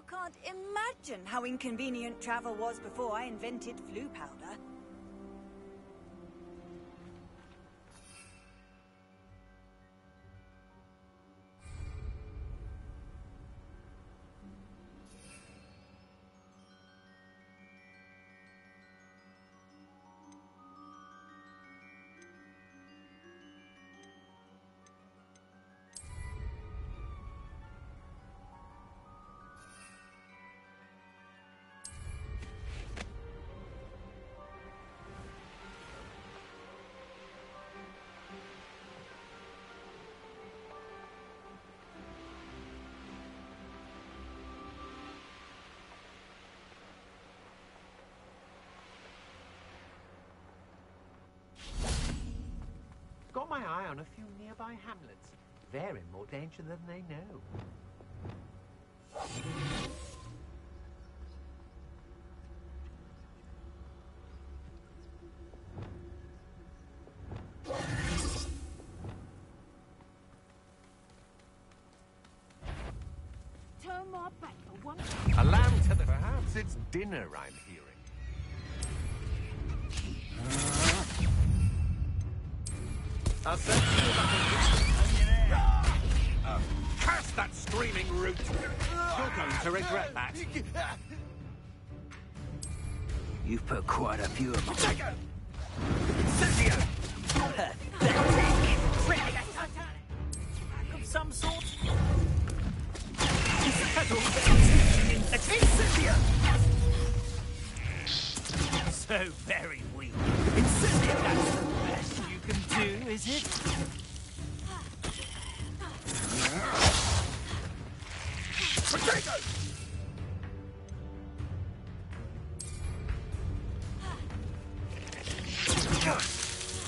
can't imagine how inconvenient travel was before I invented flu powder. Got my eye on a few nearby hamlets. They're in more danger than they know. Turn my back for one. A lamb to the... Perhaps it's dinner I'm hearing. I'll send you curse that screaming root! You're going to regret that. You've put quite a few of them. Cynthia! Pathetic! Of some sort? Cynthia! So very weak. Cynthia, that's the best you can do, is it? Potato!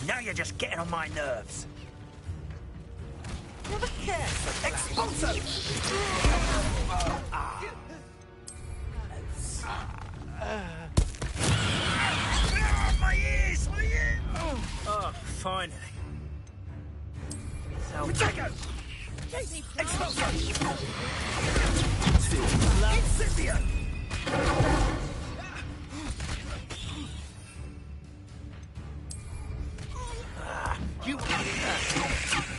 Now you're just getting on my nerves. Never cared. Expulso! My ears! My ears! Oh, finally. Potato! Expulso! Love. Cynthia! You...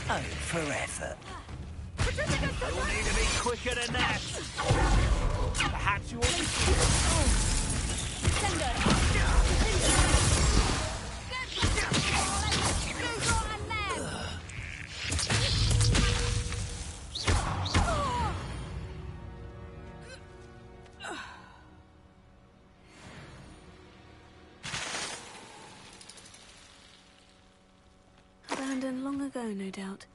Oh, for effort. You'll need to be quicker than that. Perhaps you ought to... Abandoned long ago, no doubt.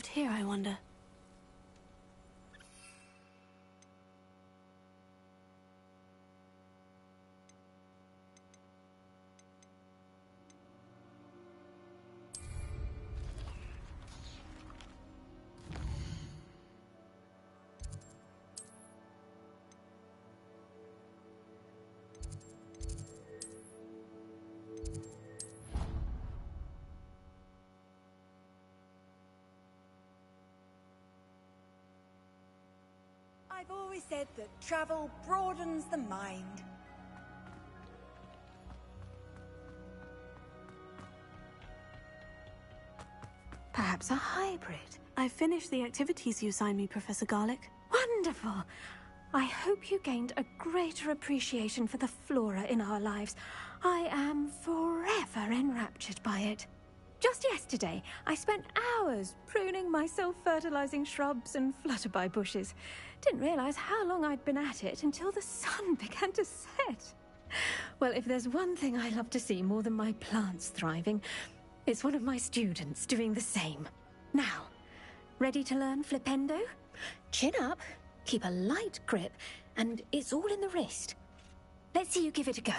left here, I wonder? I've always said that travel broadens the mind. Perhaps a hybrid. I finished the activities you assigned me, Professor Garlick. Wonderful! I hope you gained a greater appreciation for the flora in our lives. I am forever enraptured by it. Just yesterday, I spent hours pruning my self-fertilizing shrubs and flutterby bushes. Didn't realize how long I'd been at it until the sun began to set. Well, if there's one thing I love to see more than my plants thriving, it's one of my students doing the same. Now, ready to learn Flipendo? Chin up, keep a light grip, and it's all in the wrist. Let's see you give it a go.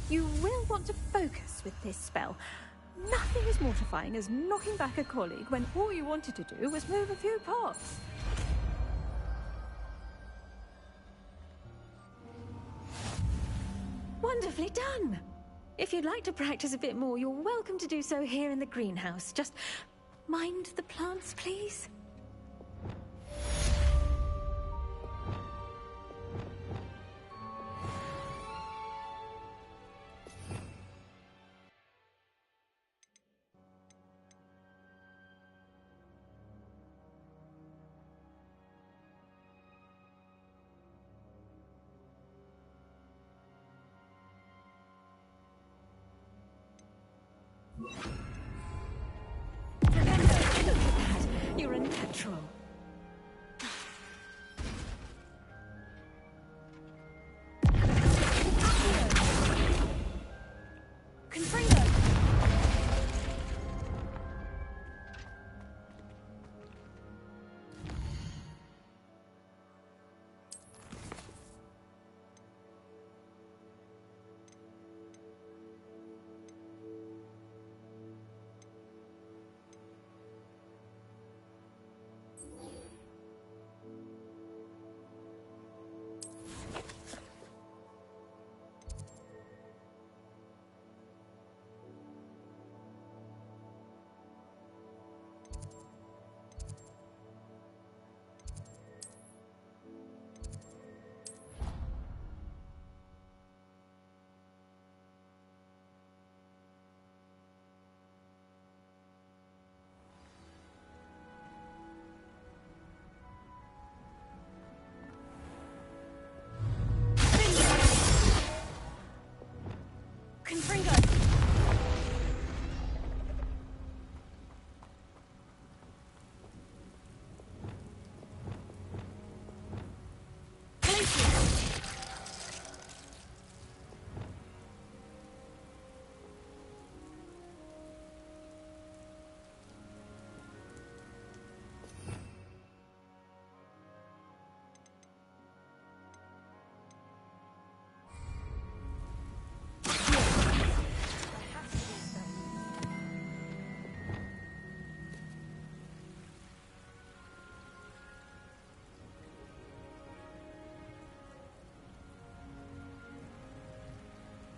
You will want to focus with this spell. Nothing as mortifying as knocking back a colleague when all you wanted to do was move a few pots. Wonderfully done! If you'd like to practice a bit more, you're welcome to do so here in the greenhouse. Just mind the plants, please. Look at that! You're a natural.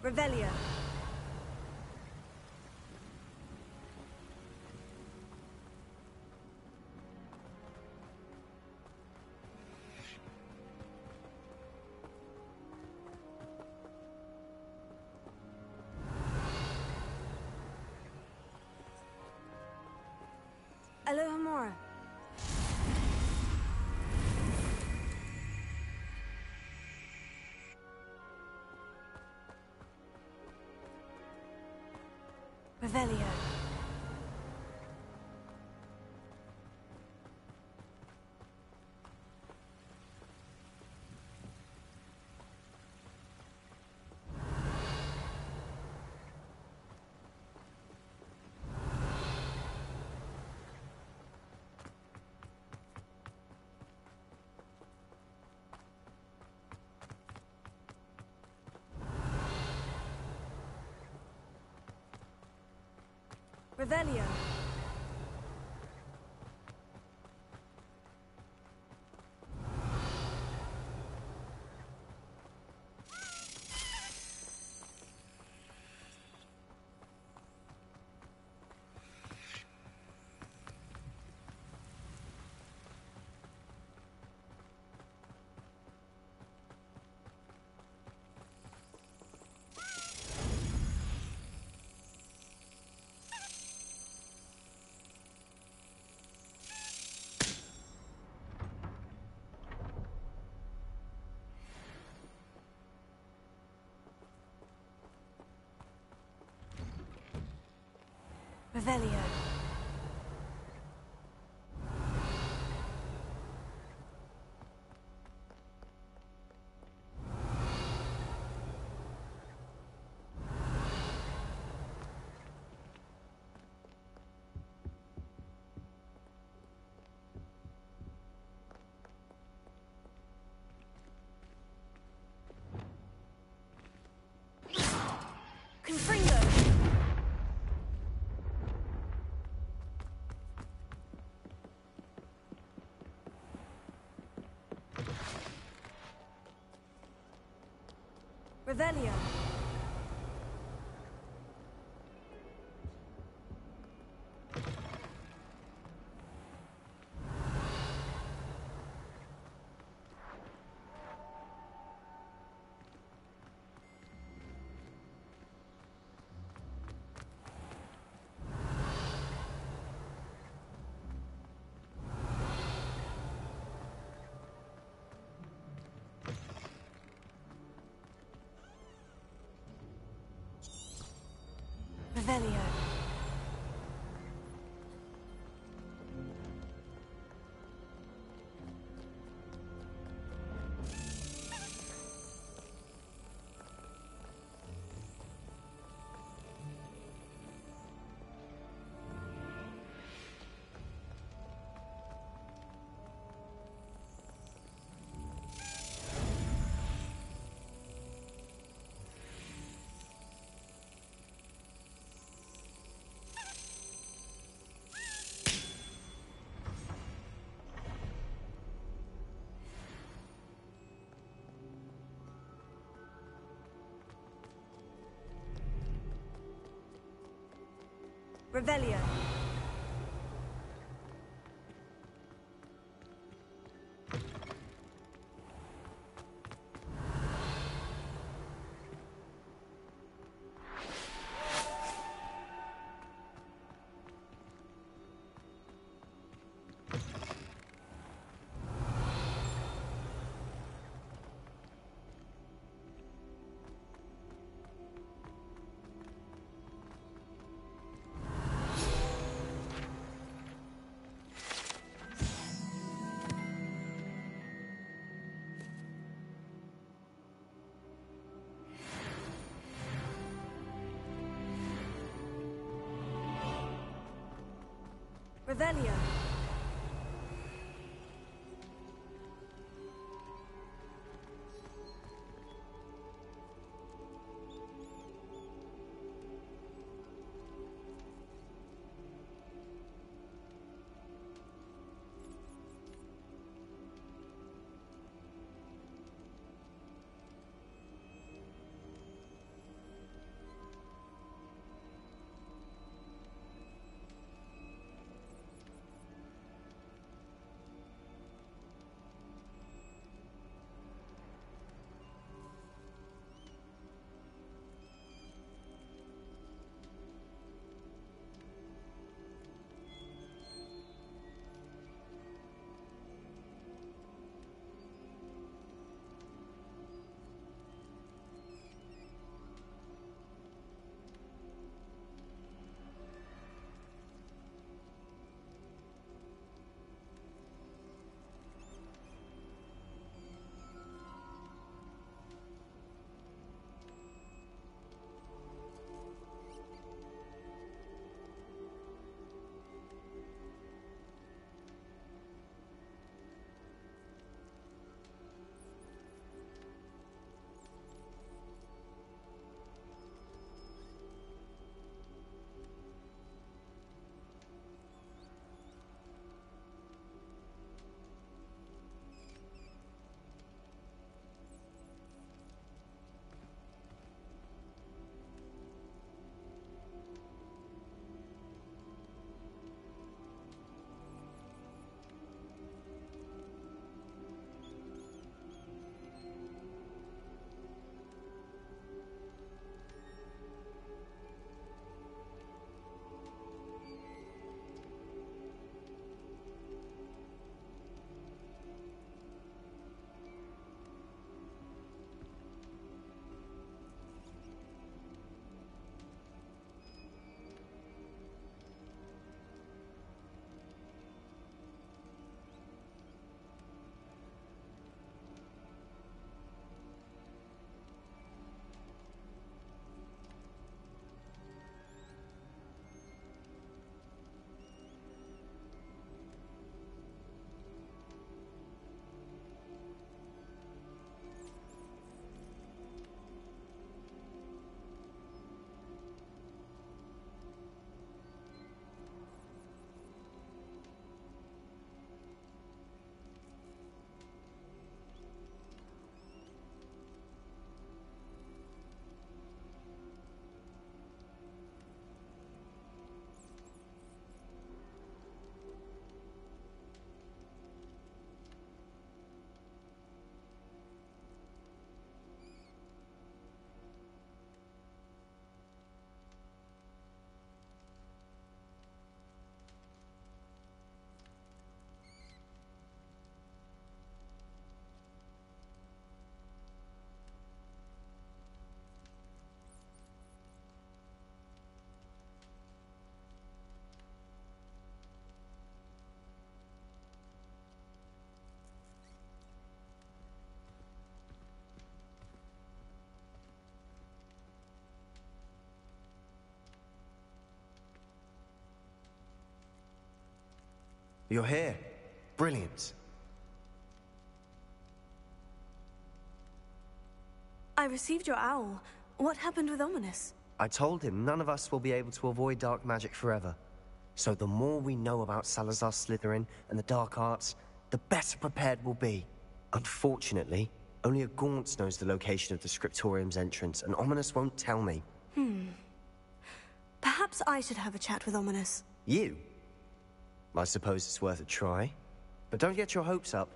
Revelio. Alohomora. Revelio. Revelio. Revelio. Confringo. Revelio. Revelio. Revelio. Revelio. You're here. Brilliant. I received your owl. What happened with Ominous? I told him none of us will be able to avoid dark magic forever. So the more we know about Salazar Slytherin and the dark arts, the better prepared we'll be. Unfortunately, only a Gaunt knows the location of the Scriptorium's entrance, and Ominous won't tell me. Perhaps I should have a chat with Ominous. You? I suppose it's worth a try. But don't get your hopes up.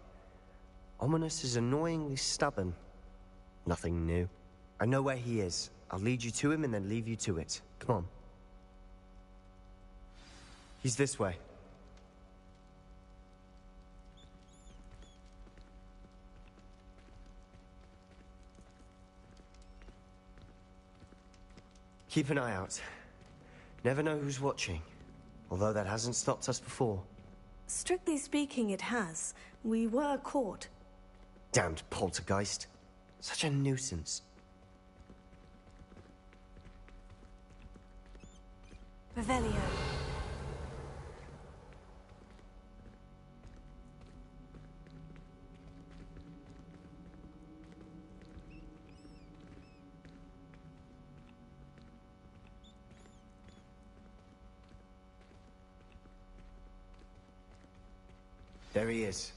Ominous is annoyingly stubborn. Nothing new. I know where he is. I'll lead you to him and then leave you to it. Come on. He's this way. Keep an eye out. Never know who's watching. Although that hasn't stopped us before. Strictly speaking, it has. We were caught. Damned poltergeist. Such a nuisance. Revelio. There he is.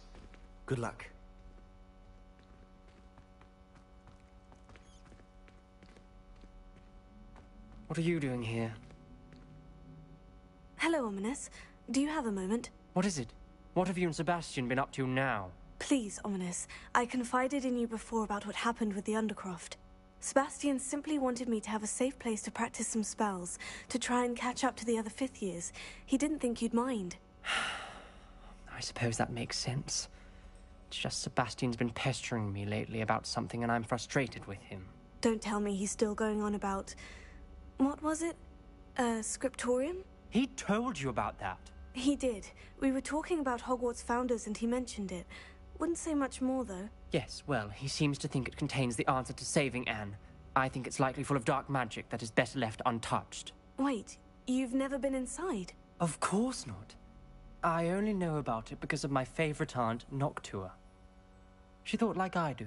Good luck. What are you doing here? Hello, Ominous. Do you have a moment? What is it? What have you and Sebastian been up to now? Please, Ominous. I confided in you before about what happened with the Undercroft. Sebastian simply wanted me to have a safe place to practice some spells, to try and catch up to the other fifth years. He didn't think you'd mind. I suppose that makes sense. It's just Sebastian's been pestering me lately about something and I'm frustrated with him. Don't tell me he's still going on about... What was it? Scriptorium? He told you about that? He did. We were talking about Hogwarts founders and he mentioned it. Wouldn't say much more, though. Yes, well, he seems to think it contains the answer to saving Anne. I think it's likely full of dark magic that is better left untouched. Wait, you've never been inside? Of course not. I only know about it because of my favorite aunt, Noctua. She thought like I do.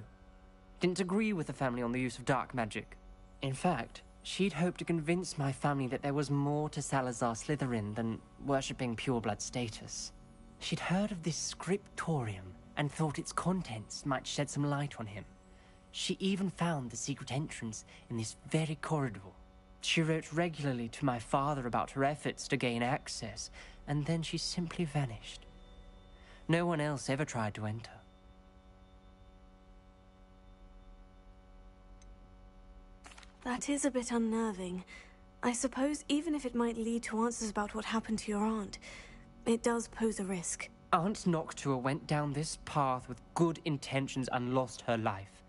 Didn't agree with the family on the use of dark magic. In fact, she'd hoped to convince my family that there was more to Salazar Slytherin than worshipping pureblood status. She'd heard of this scriptorium and thought its contents might shed some light on him. She even found the secret entrance in this very corridor. She wrote regularly to my father about her efforts to gain access, and then she simply vanished. No one else ever tried to enter. That is a bit unnerving. I suppose even if it might lead to answers about what happened to your aunt, it does pose a risk. Aunt Noctua went down this path with good intentions and lost her life.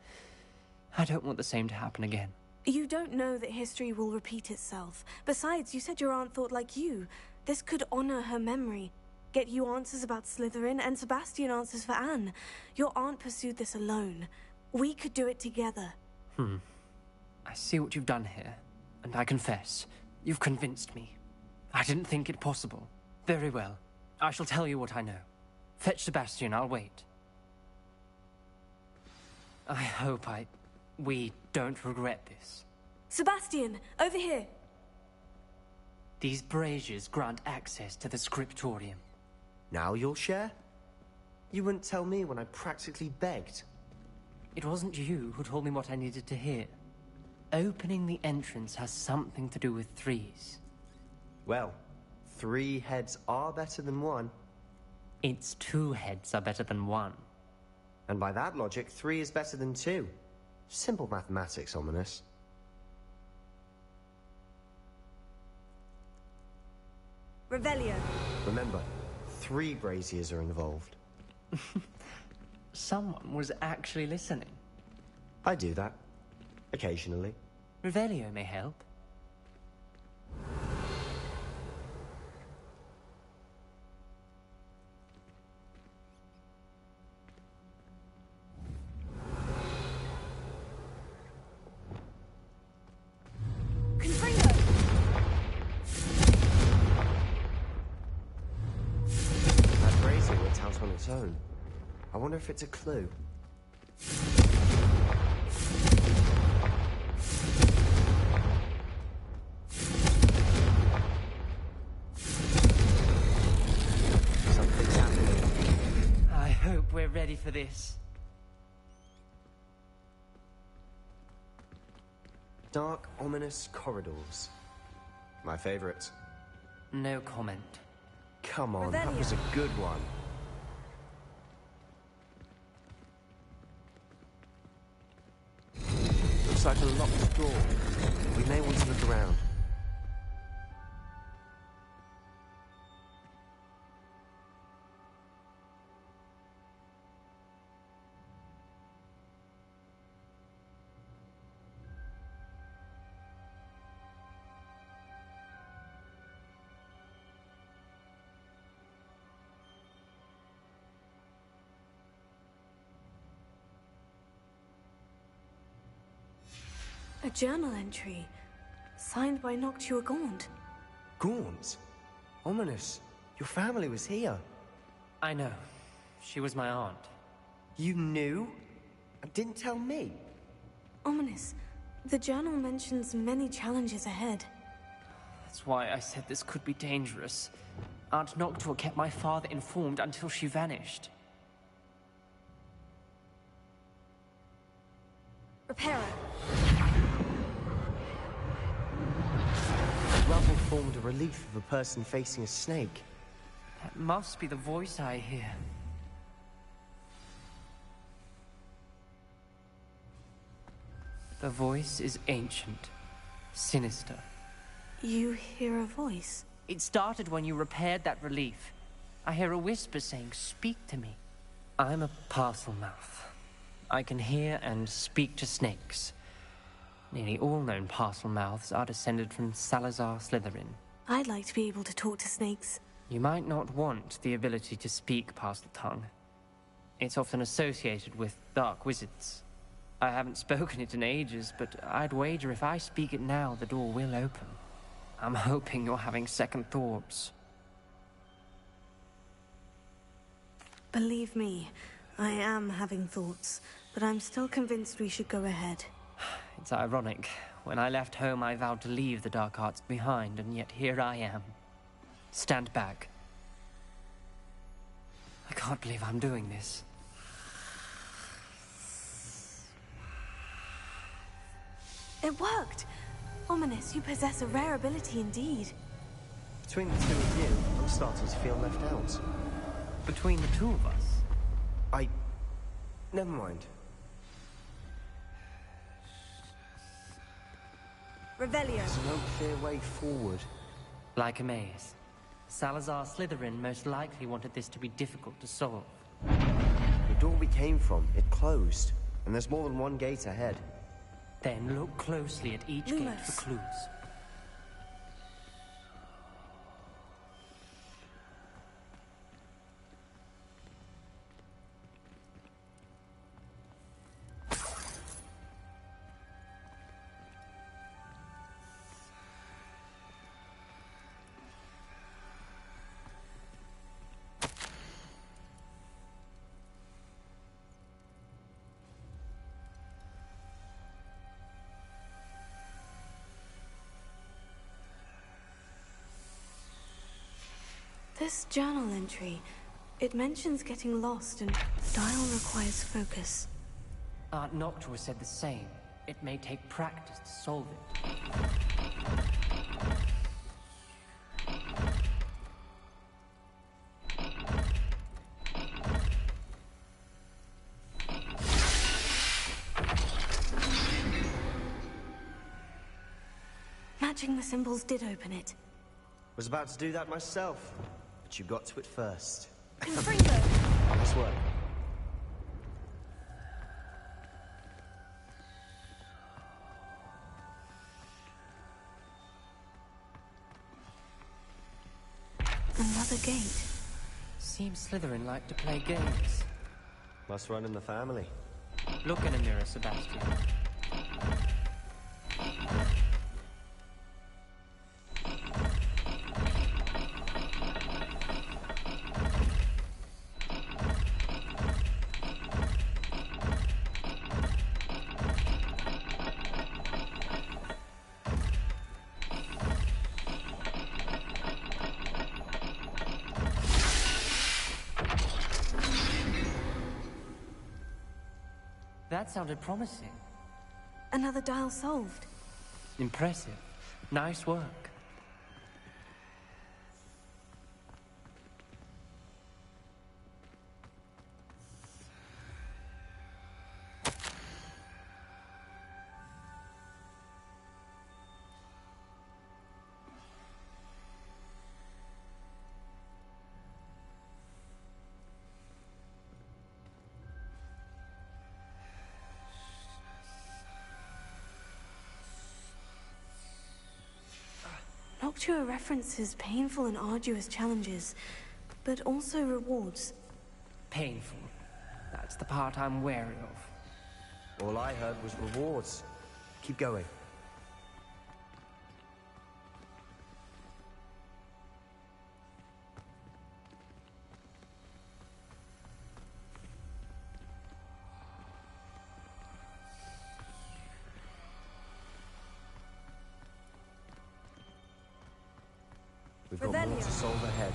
I don't want the same to happen again. You don't know that history will repeat itself. Besides, you said your aunt thought like you. This could honor her memory. Get you answers about Slytherin and Sebastian answers for Anne. Your aunt pursued this alone. We could do it together. I see what you've done here, and I confess, you've convinced me. I didn't think it possible. Very well. I shall tell you what I know. Fetch Sebastian, I'll wait. I hope we don't regret this. Sebastian, over here! These braziers grant access to the scriptorium. Now you'll share? You wouldn't tell me when I practically begged. It wasn't you who told me what I needed to hear. Opening the entrance has something to do with threes. Well, 3 heads are better than 1. Its 2 heads are better than 1. And by that logic, 3 is better than 2. Simple mathematics, Ominous. Revelio. Remember, 3 braziers are involved. Someone was actually listening. I do that. Occasionally. Revelio may help. That brazier stone. I wonder if it's a clue. Something's happening. I hope we're ready for this. Dark, ominous corridors. My favorite. No comment. Come on, that Revelio. was a good one. Looks like a locked door. We may want to look around. A journal entry, signed by Noctua Gaunt. Gaunt? Ominous. Your family was here. I know. She was my aunt. You knew? And didn't tell me? Ominous. The journal mentions many challenges ahead. That's why I said this could be dangerous. Aunt Noctua kept my father informed until she vanished. Repairer. The rubble formed a relief of a person facing a snake. That must be the voice I hear. The voice is ancient, sinister. You hear a voice? It started when you repaired that relief. I hear a whisper saying, "Speak to me." I'm a parcel mouth. I can hear and speak to snakes. Nearly all known parcel mouths are descended from Salazar Slytherin. I'd like to be able to talk to snakes. You might not want the ability to speak parcel tongue. It's often associated with dark wizards. I haven't spoken it in ages, but I'd wager if I speak it now, the door will open. I'm hoping you're having second thoughts. Believe me, I am having thoughts, but I'm still convinced we should go ahead. It's ironic. When I left home, I vowed to leave the dark arts behind, and yet here I am. Stand back. I can't believe I'm doing this. It worked! Ominous, you possess a rare ability indeed. Between the two of you, I'm starting to feel left out. Between the two of us, Never mind. Revelio. There's no clear way forward. like a maze. Salazar Slytherin most likely wanted this to be difficult to solve. The door we came from, it closed. And there's more than one gate ahead. Then look closely at each gate Lumos. for clues. This journal entry, it mentions getting lost and the dial requires focus. Aunt Noctua said the same. It may take practice to solve it. Matching the symbols did open it. Was about to do that myself, but you got to it first. Confringo! Nice work. Another gate. Seems Slytherin like to play games. Must run in the family. Look in a mirror, Sebastian. That sounded promising. Another dial solved. Impressive. Nice work. Noctua references painful and arduous challenges, but also rewards. Painful. That's the part I'm wary of. All I heard was rewards. Keep going. We've got more to solve ahead.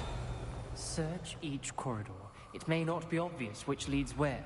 Search each corridor. It may not be obvious which leads where.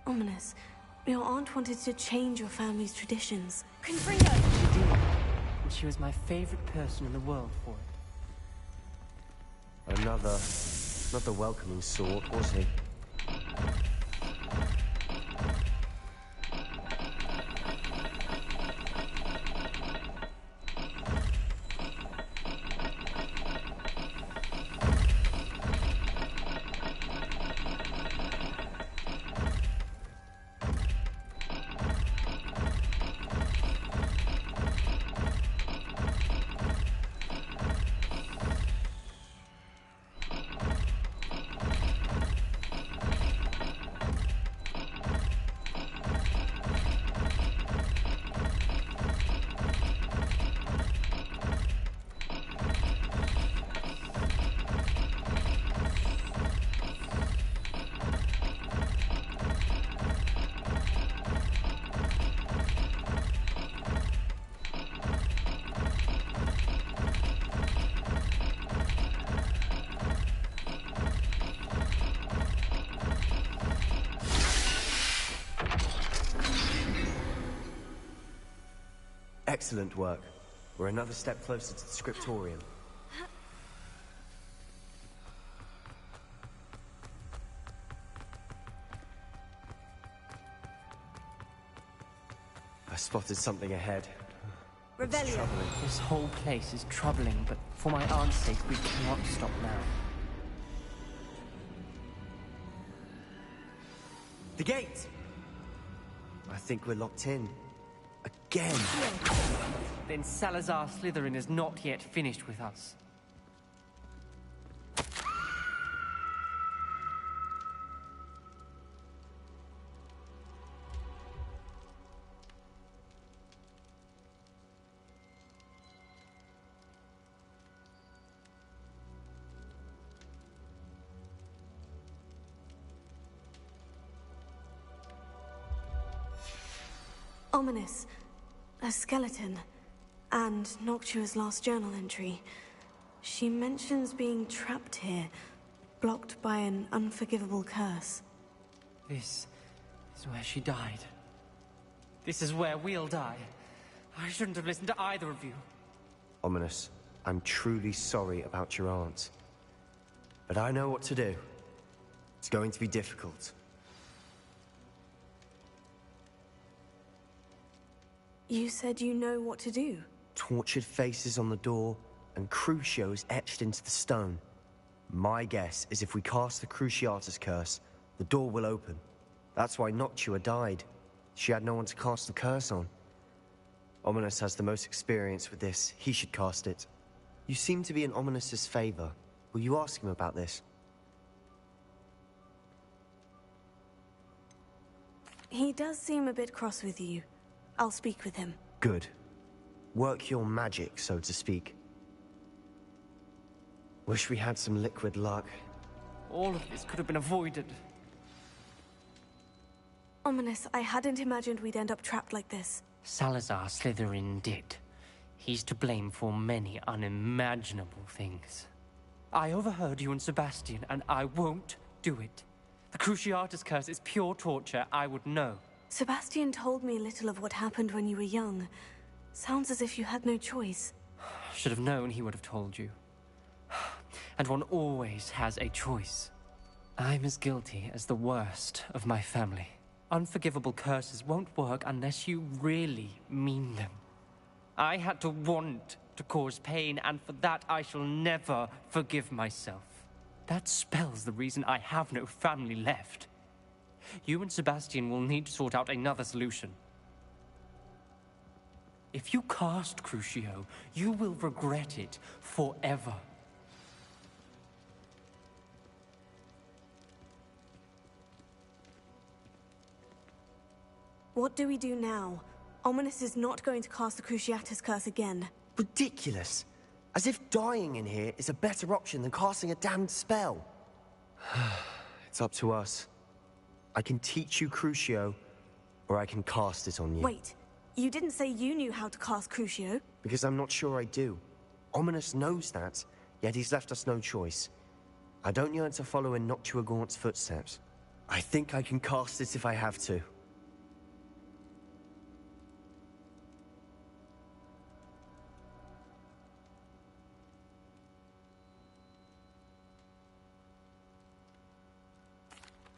Ominous. Your aunt wanted to change your family's traditions. Confringo! She did. And she was my favorite person in the world for it. Another welcoming sort, was he? Excellent work. We're another step closer to the scriptorium. I spotted something ahead. It's Revelio. troubling. This whole place is troubling, but for my aunt's sake, we cannot stop now. The gate! I think we're locked in. Again! Then Salazar Slytherin is not yet finished with us. Ominous. A skeleton. And Noctua's last journal entry. She mentions being trapped here, blocked by an unforgivable curse. This is where she died. This is where we'll die. I shouldn't have listened to either of you. Ominous, I'm truly sorry about your aunt. But I know what to do. It's going to be difficult. You said you know what to do. Tortured faces on the door, and Crucios etched into the stone. My guess is if we cast the Cruciatus curse, the door will open. That's why Noctua died. She had no one to cast the curse on. Ominous has the most experience with this. He should cast it. You seem to be in Ominous's favor. Will you ask him about this? He does seem a bit cross with you. I'll speak with him. Good. Work your magic, so to speak. Wish we had some liquid luck. All of this could have been avoided. Ominous, I hadn't imagined we'd end up trapped like this. Salazar Slytherin did. He's to blame for many unimaginable things. I overheard you and Sebastian, and I won't do it. The Cruciatus curse is pure torture. I would know. Sebastian told me little of what happened when you were young. Sounds as if you had no choice. Should have known he would have told you. And one always has a choice. I'm as guilty as the worst of my family. Unforgivable curses won't work unless you really mean them. I had to want to cause pain, and for that I shall never forgive myself. That spells the reason I have no family left. You and Sebastian will need to sort out another solution. If you cast Crucio, you will regret it forever. What do we do now? Ominous is not going to cast the Cruciatus curse again. Ridiculous. As if dying in here is a better option than casting a damned spell. It's up to us. I can teach you Crucio, or I can cast it on you. Wait, you didn't say you knew how to cast Crucio? Because I'm not sure I do. Ominous knows that, yet he's left us no choice. I don't yearn to follow in Noctua Gaunt's footsteps. I think I can cast it if I have to.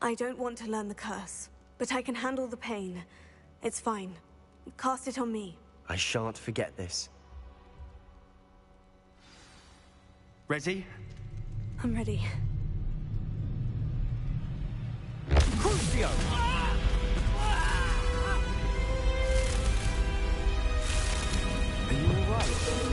I don't want to learn the curse, but I can handle the pain. It's fine. Cast it on me. I shan't forget this. Ready? I'm ready. Crucio! Are you alright?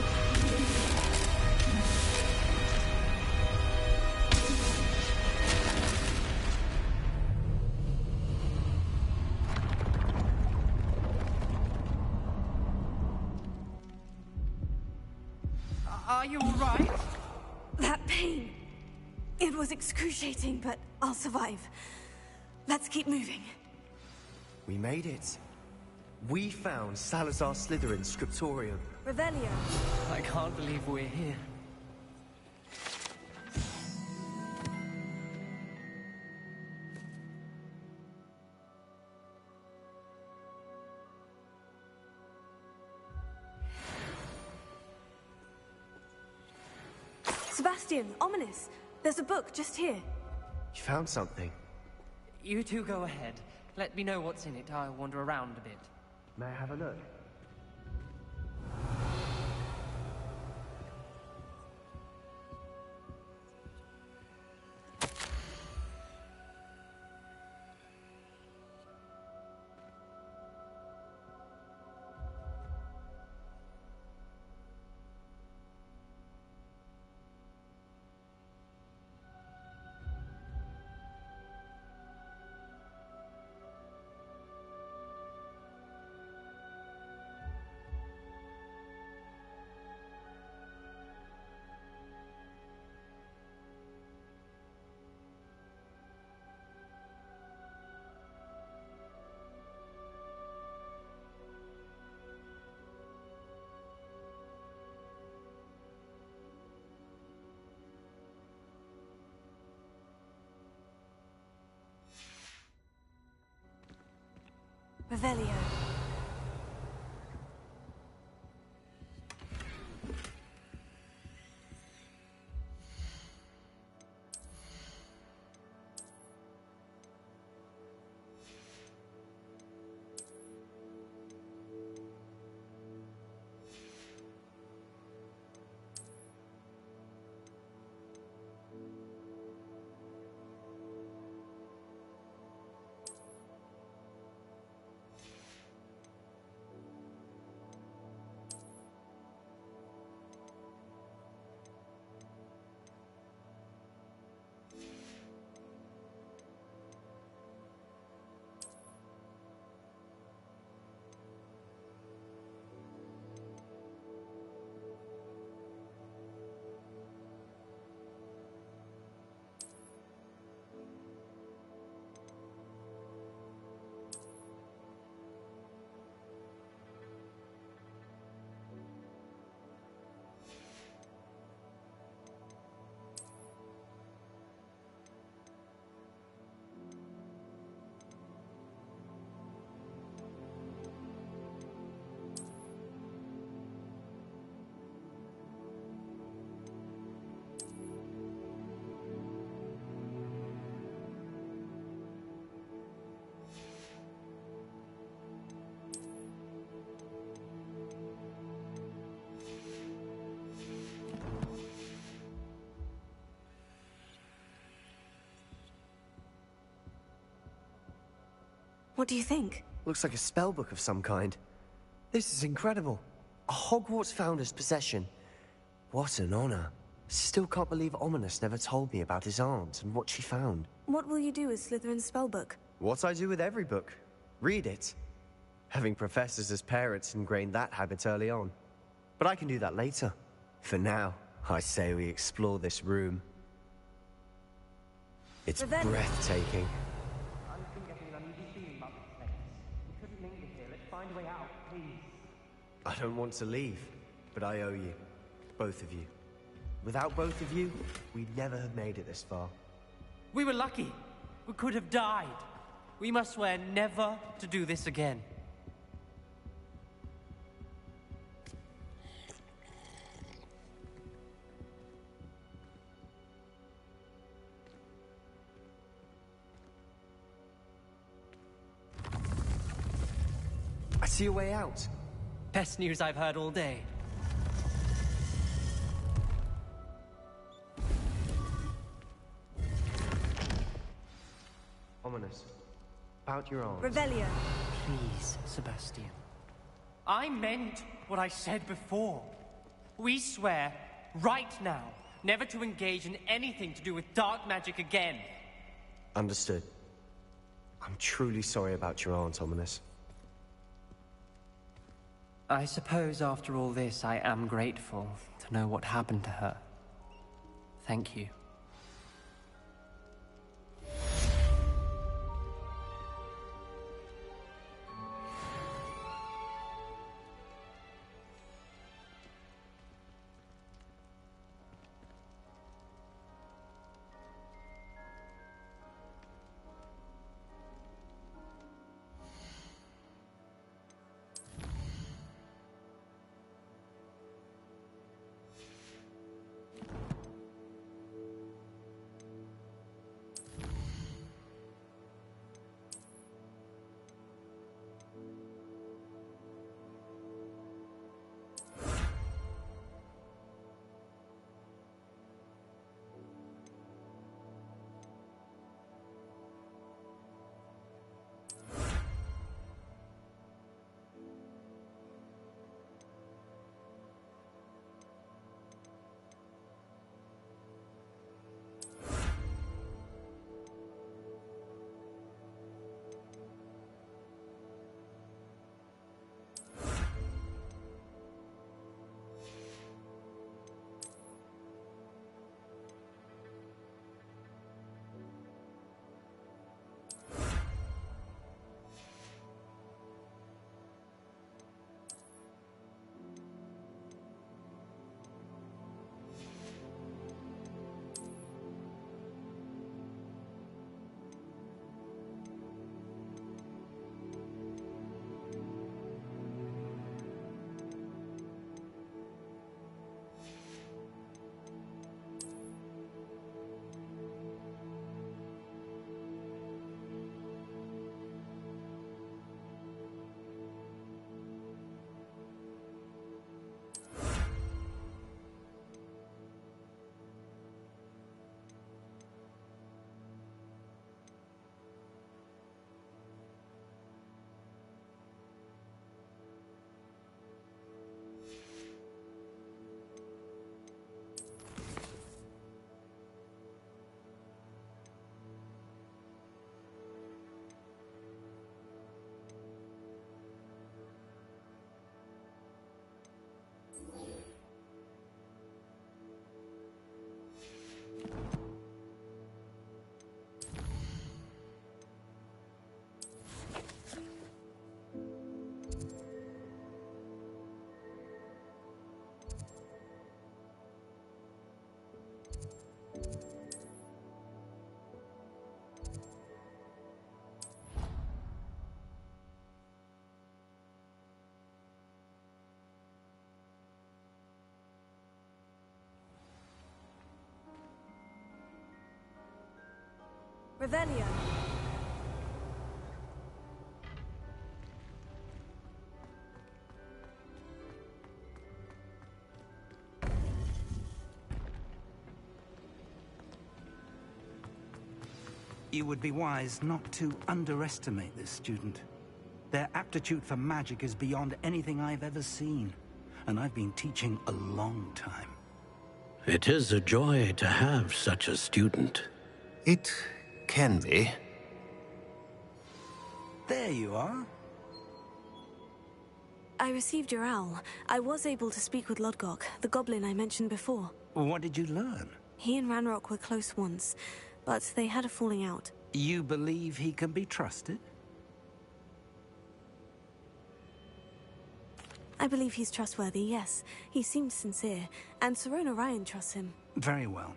Are you all right? That pain. It was excruciating, but I'll survive. Let's keep moving. We made it. We found Salazar Slytherin's scriptorium. Revelio. I can't believe we're here. Sebastian, Ominous. There's a book just here. You found something. You two go ahead. Let me know what's in it. I'll wander around a bit. May I have a look? Revelio. What do you think? Looks like a spellbook of some kind. This is incredible. A Hogwarts founder's possession. What an honor. Still can't believe Ominous never told me about his aunt and what she found. What will you do with Slytherin's spellbook? What I do with every book. Read it. Having professors as parents ingrained that habit early on. But I can do that later. For now, I say we explore this room. It's breathtaking. I've been getting an uneasy feeling about this place. We couldn't linger here. Let's find a way out, please. I don't want to leave, but I owe you. Both of you. Without both of you, we'd never have made it this far. We were lucky. We could have died. We must swear never to do this again. I see a way out. Best news I've heard all day. Ominous. About your arms. Revelio. Please, Sebastian. I meant what I said before. We swear, right now, never to engage in anything to do with dark magic again. Understood. I'm truly sorry about your aunt, Ominous. I suppose after all this, I am grateful to know what happened to her. Thank you. Revelio. You would be wise not to underestimate this student. Their aptitude for magic is beyond anything I've ever seen, and I've been teaching a long time. It is a joy to have such a student. It can be. There you are. I received your owl. I was able to speak with Lodgok, the goblin I mentioned before. What did you learn? He and Ranrock were close once, but they had a falling out. You believe he can be trusted? I believe he's trustworthy, yes. He seems sincere, and Sirona Ryan trusts him. Very well.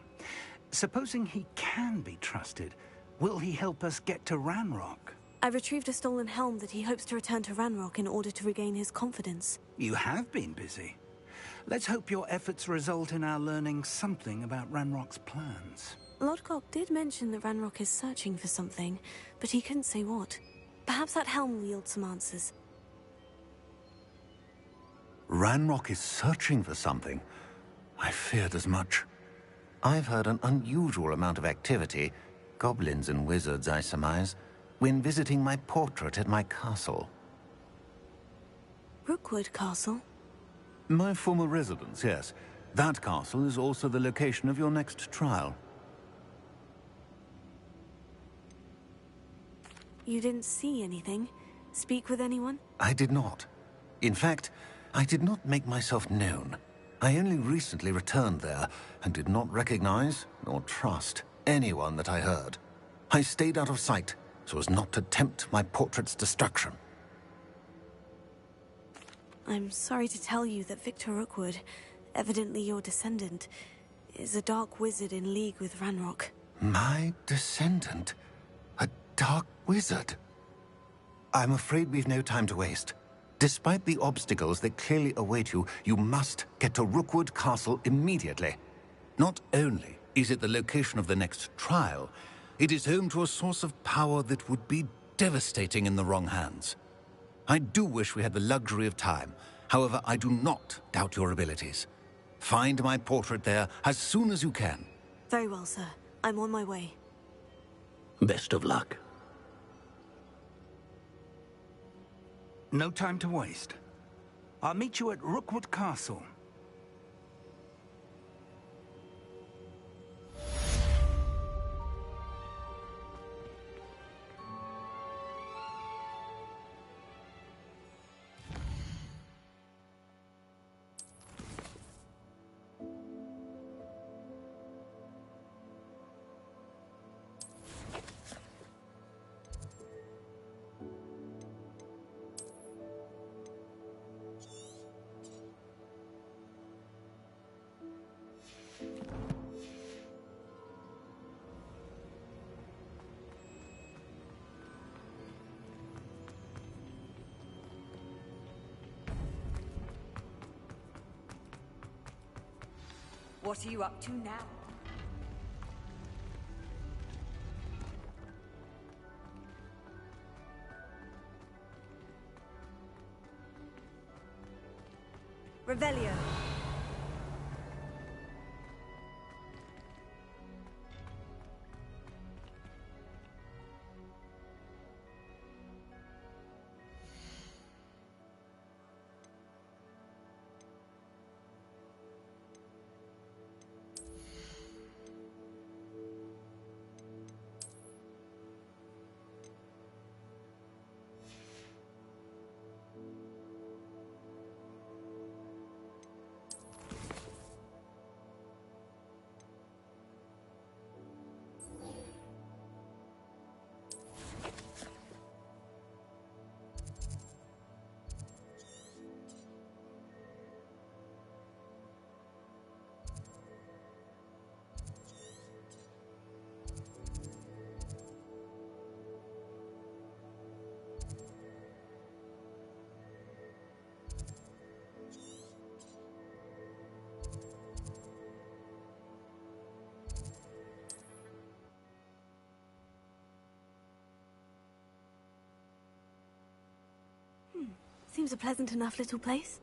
Supposing he can be trusted, will he help us get to Ranrock? I retrieved a stolen helm that he hopes to return to Ranrock in order to regain his confidence. You have been busy. Let's hope your efforts result in our learning something about Ranrock's plans. Lodgok did mention that Ranrock is searching for something, but he couldn't say what. Perhaps that helm will yield some answers. Ranrock is searching for something. I feared as much. I've heard an unusual amount of activity, goblins and wizards, I surmise, when visiting my portrait at my castle. Rookwood Castle? My former residence, yes. That castle is also the location of your next trial. You didn't see anything? Speak with anyone? I did not. In fact, I did not make myself known. I only recently returned there, and did not recognize, nor trust, anyone that I heard. I stayed out of sight, so as not to tempt my portrait's destruction. I'm sorry to tell you that Victor Rookwood, evidently your descendant, is a dark wizard in league with Ranrock. My descendant? A dark wizard? I'm afraid we've no time to waste. Despite the obstacles that clearly await you, you must get to Rookwood Castle immediately. Not only is it the location of the next trial, it is home to a source of power that would be devastating in the wrong hands. I do wish we had the luxury of time. However, I do not doubt your abilities. Find my portrait there as soon as you can. Very well, sir. I'm on my way. Best of luck. No time to waste. I'll meet you at Rookwood Castle. What are you up to now? Revelio. Seems a pleasant enough little place.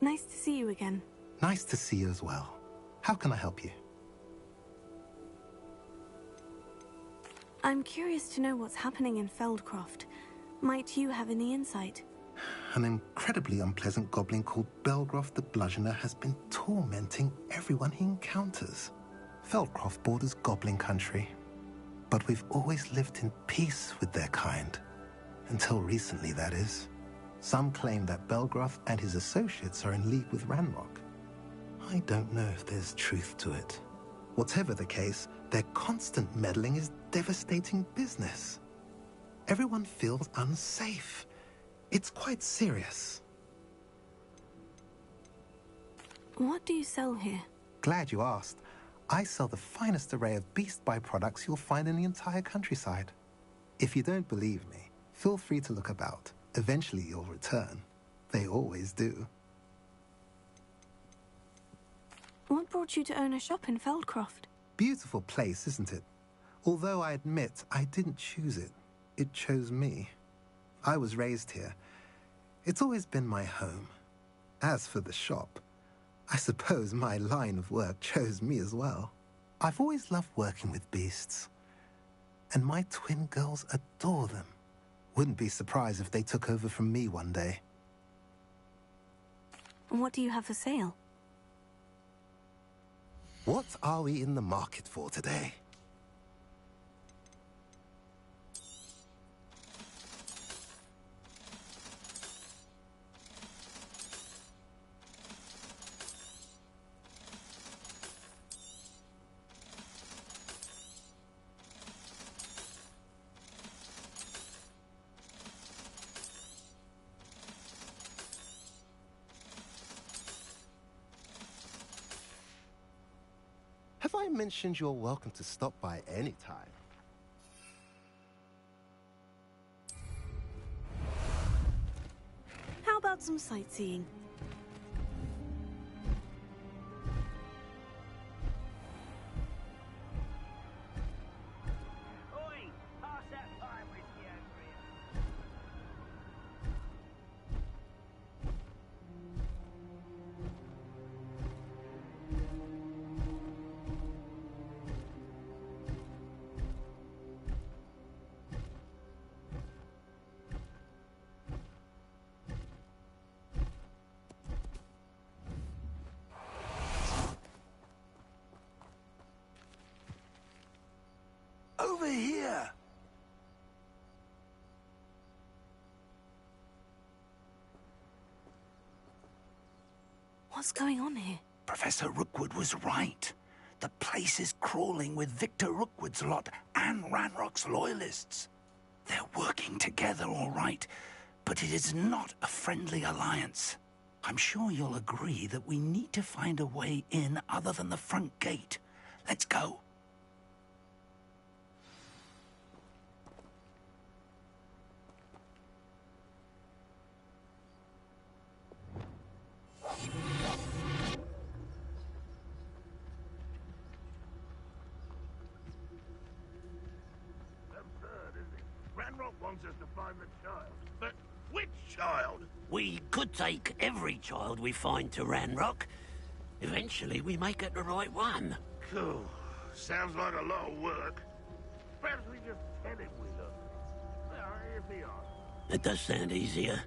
Nice to see you again. Nice to see you as well. How can I help you? I'm curious to know what's happening in Feldcroft. Might you have any insight? An incredibly unpleasant goblin called Belgroth the Bludgeoner has been tormenting everyone he encounters. Feldcroft borders goblin country, but we've always lived in peace with their kind. Until recently, that is. Some claim that Belgroth and his associates are in league with Ranrock. I don't know if there's truth to it. Whatever the case, their constant meddling is devastating business. Everyone feels unsafe. It's quite serious. What do you sell here? Glad you asked. I sell the finest array of beast byproducts you'll find in the entire countryside. If you don't believe me, feel free to look about. Eventually you'll return. They always do. What brought you to own a shop in Feldcroft? Beautiful place, isn't it? Although I admit I didn't choose it. It chose me. I was raised here. It's always been my home. As for the shop, I suppose my line of work chose me as well. I've always loved working with beasts. And my twin girls adore them. Wouldn't be surprised if they took over from me one day. What do you have for sale? What are we in the market for today? Have I mentioned you're welcome to stop by any time? How about some sightseeing? Oi! Pass that pie whiskey over here. Over here! What's going on here? Professor Rookwood was right. The place is crawling with Victor Rookwood's lot and Ranrock's loyalists. They're working together, all right, but it is not a friendly alliance. I'm sure you'll agree that we need to find a way in other than the front gate. Let's go. Ranrock wants us to find the child. But which child? We could take every child we find to Ranrock. Eventually, we may get the right one. Cool. Sounds like a lot of work. Perhaps we just tell him we love him. Well, if he asks. It does sound easier.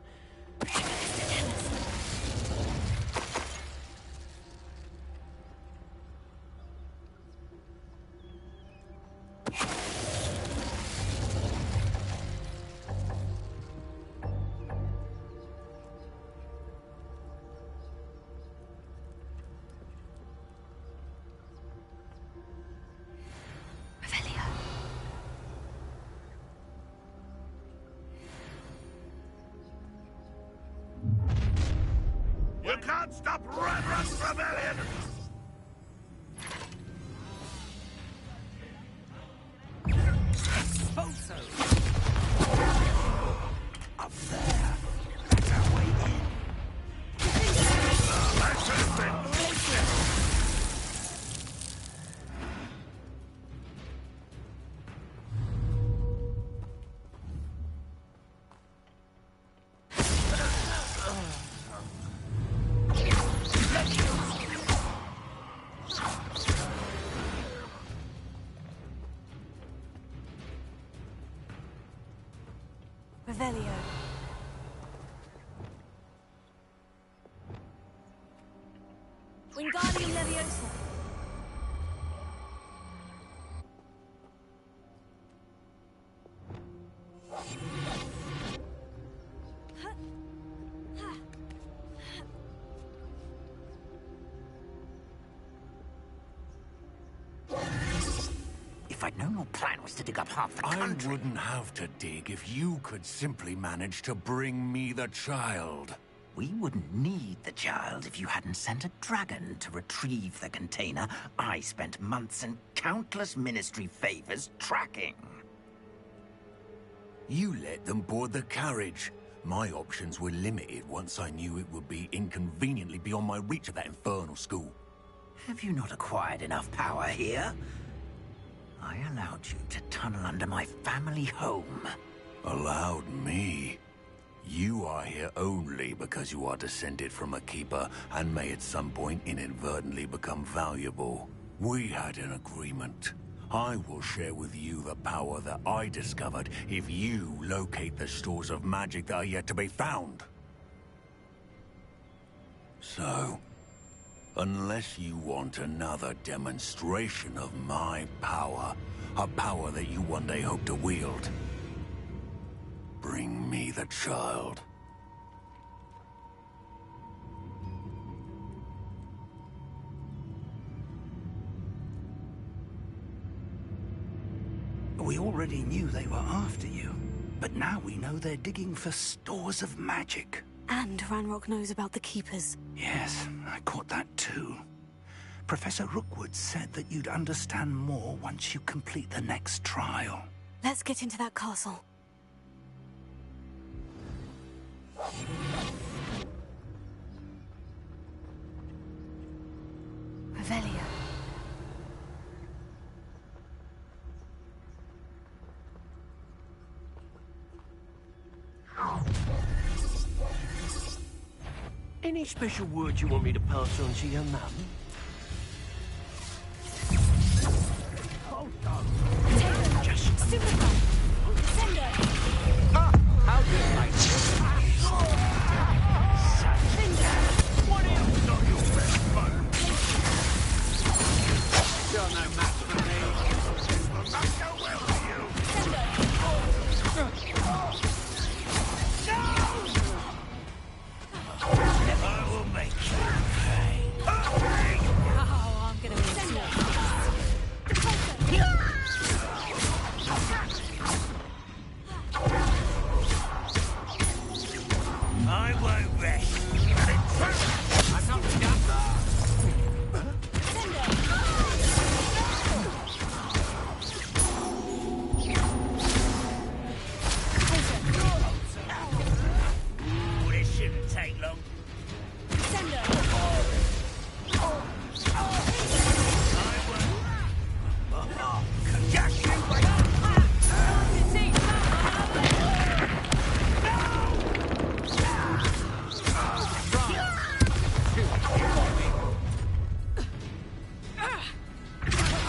Revelio. Wingardium Leviosa. If I'd known your plan was to dig up half the country... I wouldn't have to dig if you could simply manage to bring me the child. We wouldn't need the child if you hadn't sent a dragon to retrieve the container I spent months and countless ministry favors tracking. You let them board the carriage. My options were limited once I knew it would be inconveniently beyond my reach at that infernal school. Have you not acquired enough power here? I allowed you to tunnel under my family home. Allowed me? You are here only because you are descended from a keeper and may at some point inadvertently become valuable. We had an agreement. I will share with you the power that I discovered if you locate the stores of magic that are yet to be found. So, unless you want another demonstration of my power, a power that you one day hope to wield, bring me the child. We already knew they were after you, but now we know they're digging for stores of magic. And Ranrock knows about the Keepers. Yes, I caught that too. Professor Rookwood said that you'd understand more once you complete the next trial. Let's get into that castle. Revelio. Any special words you want me to pass on to your mum? Hold on. Just Superfly. Sender. How good, mate? What else not your best fun? You're no match for me. This will not go well for you. I will make you pay. Oh, I'm gonna be I won't rest. I'm not the doctor. Ooh, this shouldn't take long.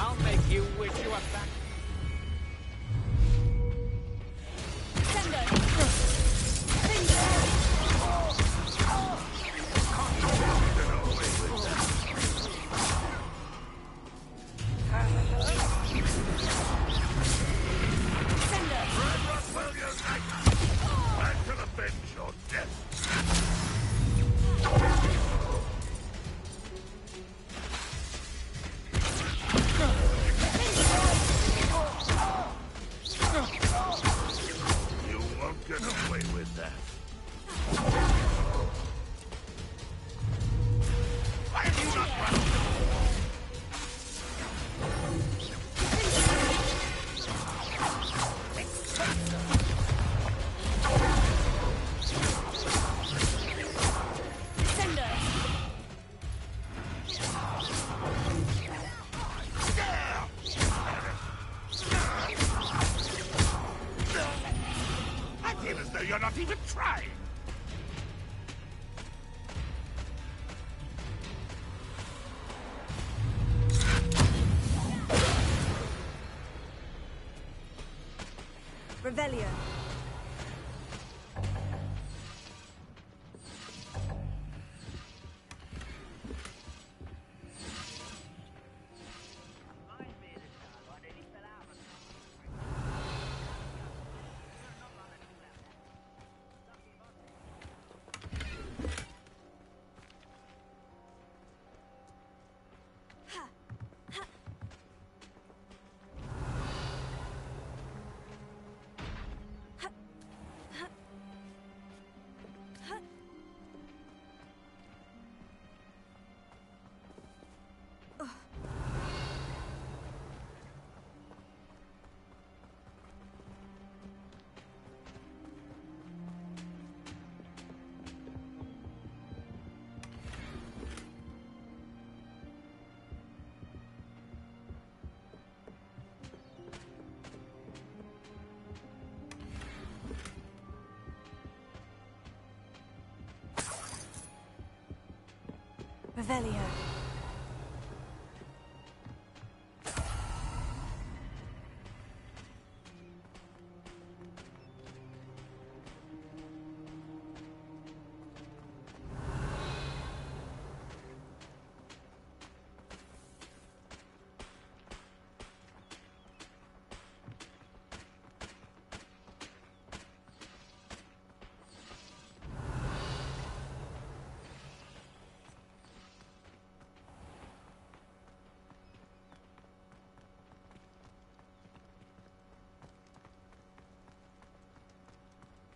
I'll make you wish you were back. Well, you're right. I shall avenge your death. You won't get away with that. Why have you not run? I feel as though you're not even trying. Revelio. Revelio.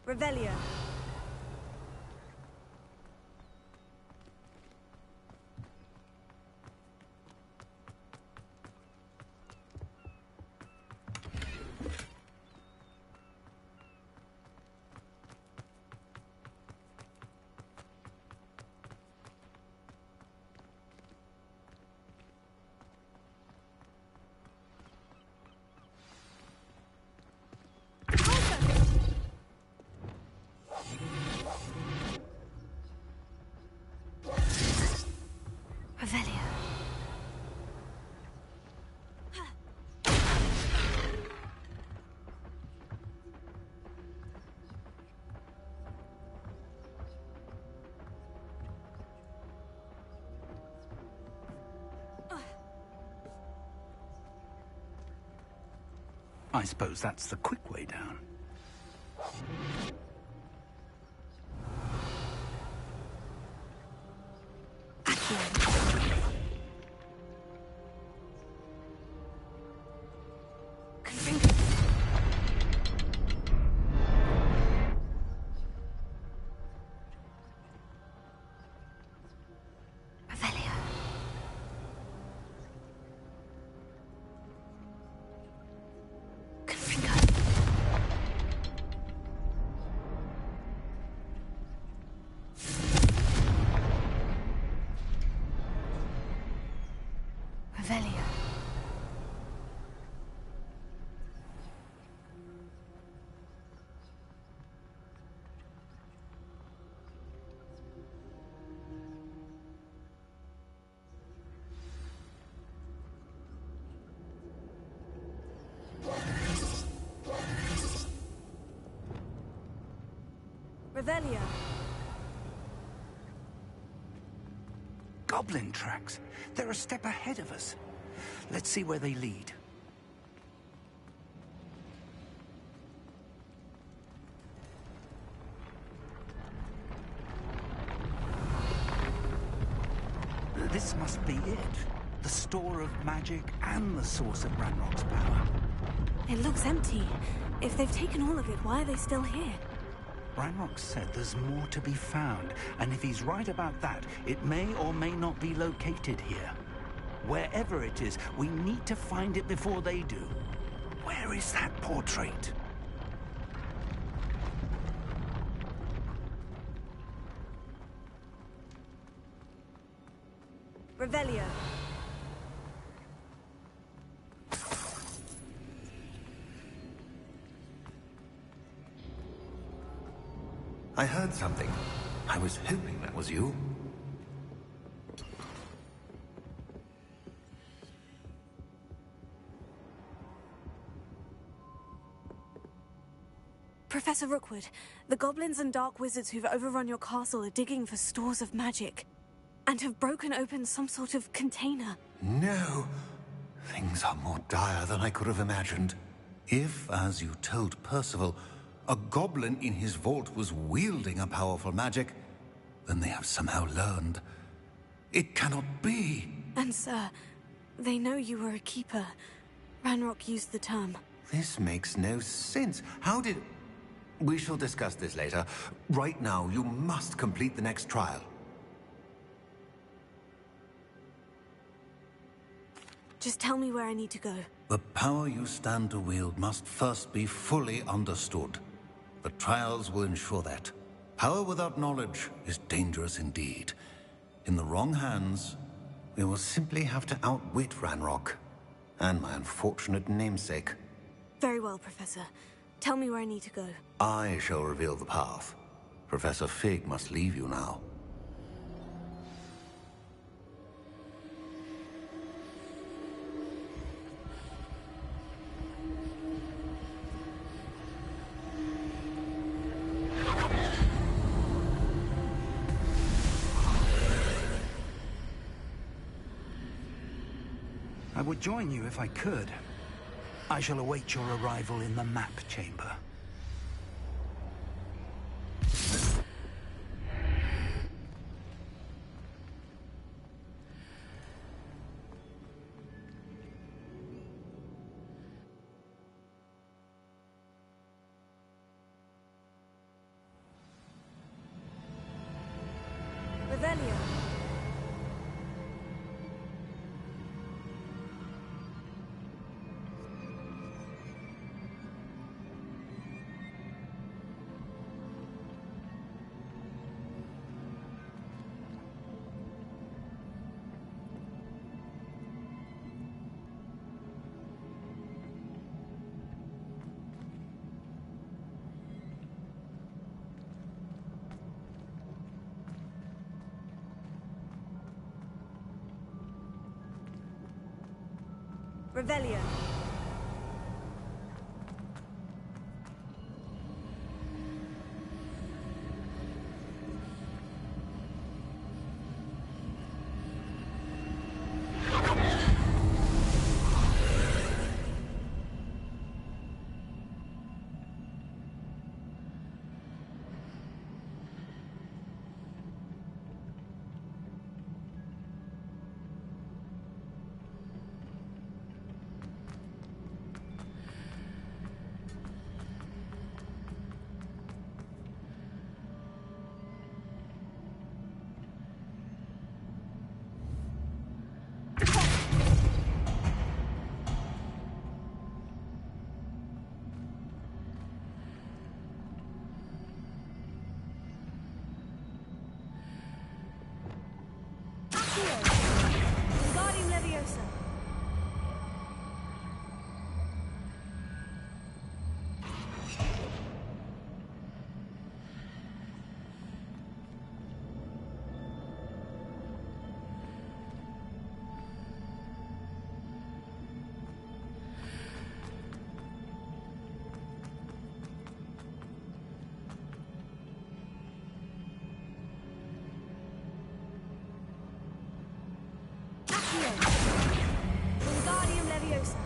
Revelio. Revelio. I suppose that's the quick way down. Revelio. Revelio. Goblin tracks. They're a step ahead of us. Let's see where they lead. This must be it. The store of magic and the source of Ranrock's power. It looks empty. If they've taken all of it, why are they still here? Ranrock said there's more to be found, and if he's right about that, it may or may not be located here. Wherever it is, we need to find it before they do. Where is that portrait? Revelio. I heard something. I was hoping that was you. Professor Rookwood, the goblins and dark wizards who've overrun your castle are digging for stores of magic and have broken open some sort of container. No. Things are more dire than I could have imagined. If, as you told Percival, a goblin in his vault was wielding a powerful magic, then they have somehow learned. It cannot be. And sir, they know you were a keeper. Ranrock used the term. This makes no sense. How did... We shall discuss this later. Right now, you must complete the next trial. Just tell me where I need to go. The power you stand to wield must first be fully understood. The trials will ensure that. Power without knowledge is dangerous indeed. In the wrong hands, we will simply have to outwit Ranrock and my unfortunate namesake. Very well, Professor. Tell me where I need to go. I shall reveal the path. Professor Fig must leave you now. would join you if I could. I shall await your arrival in the map chamber. Revelio. Revelio. Wingardium Leviosa. Wingardium Leviosa.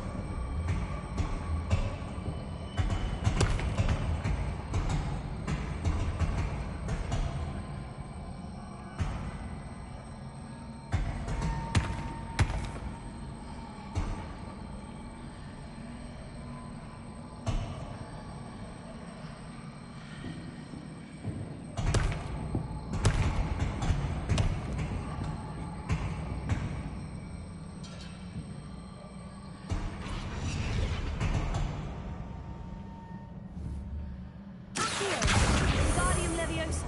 Wingardium Leviosa.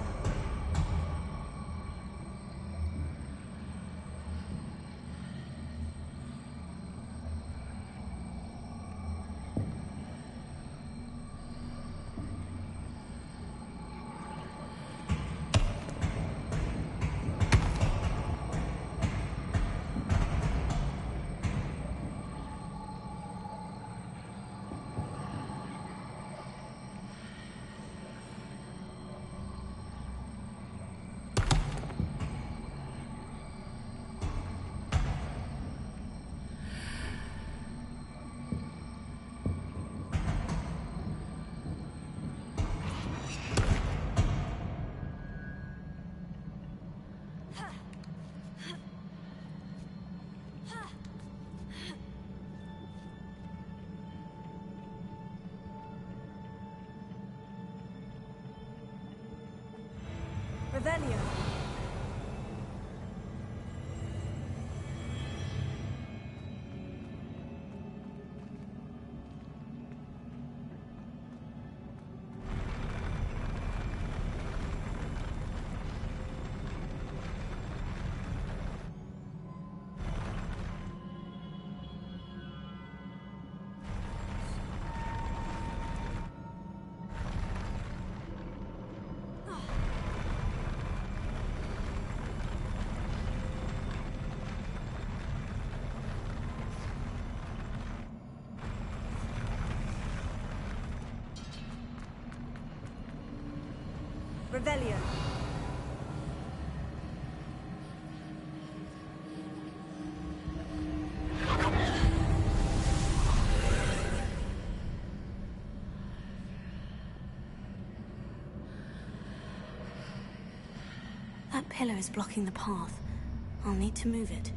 Revelio. Revelio. pillar is blocking the path. I'll need to move it.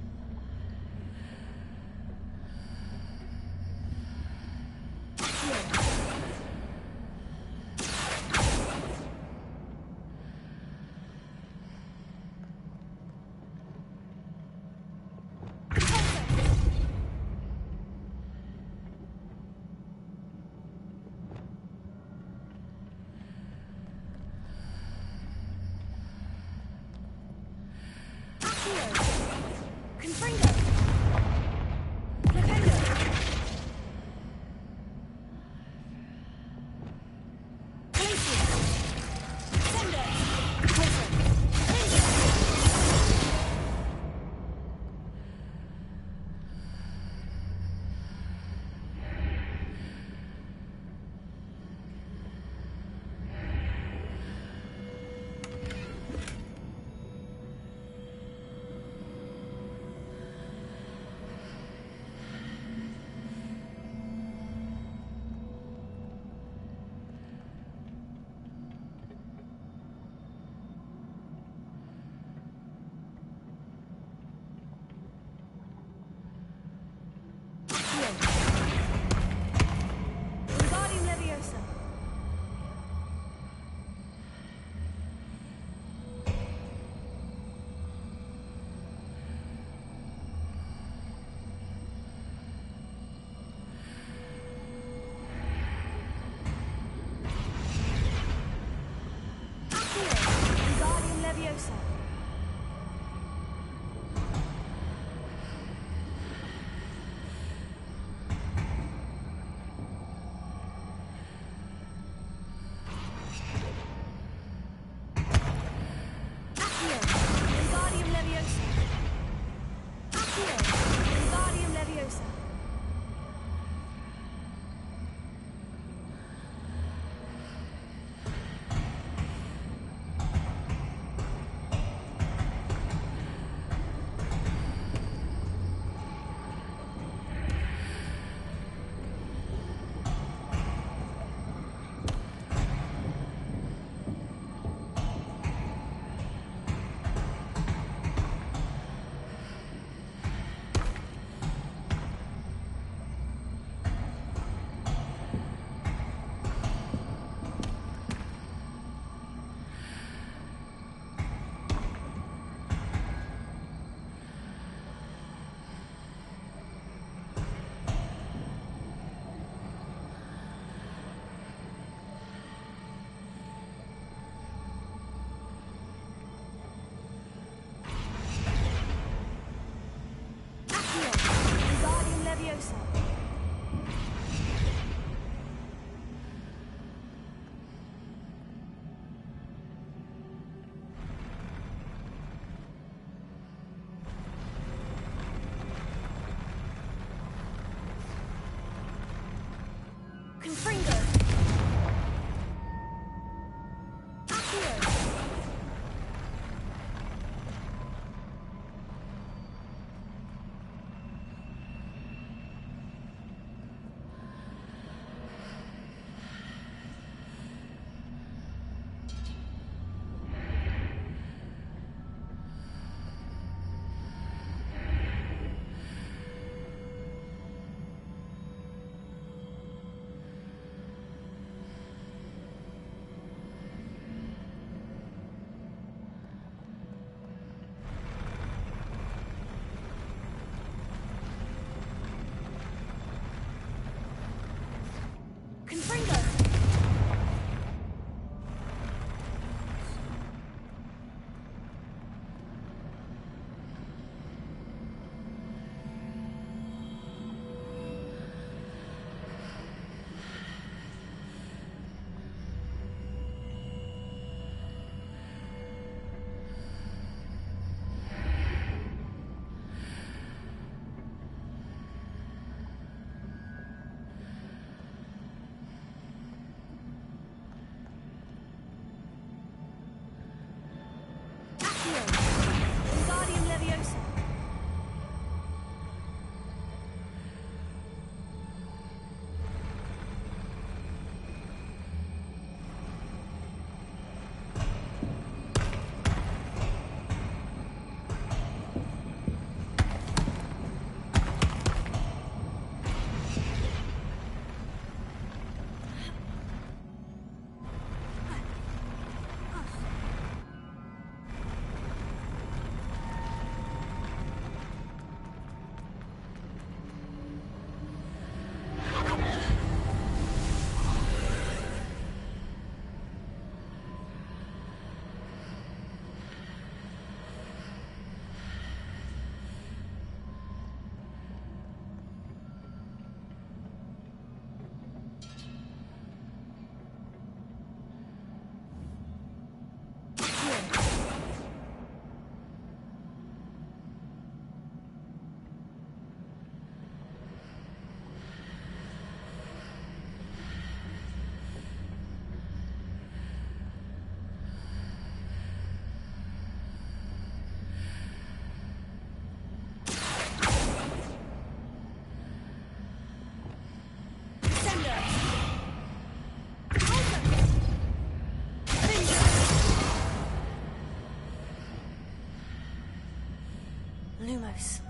close.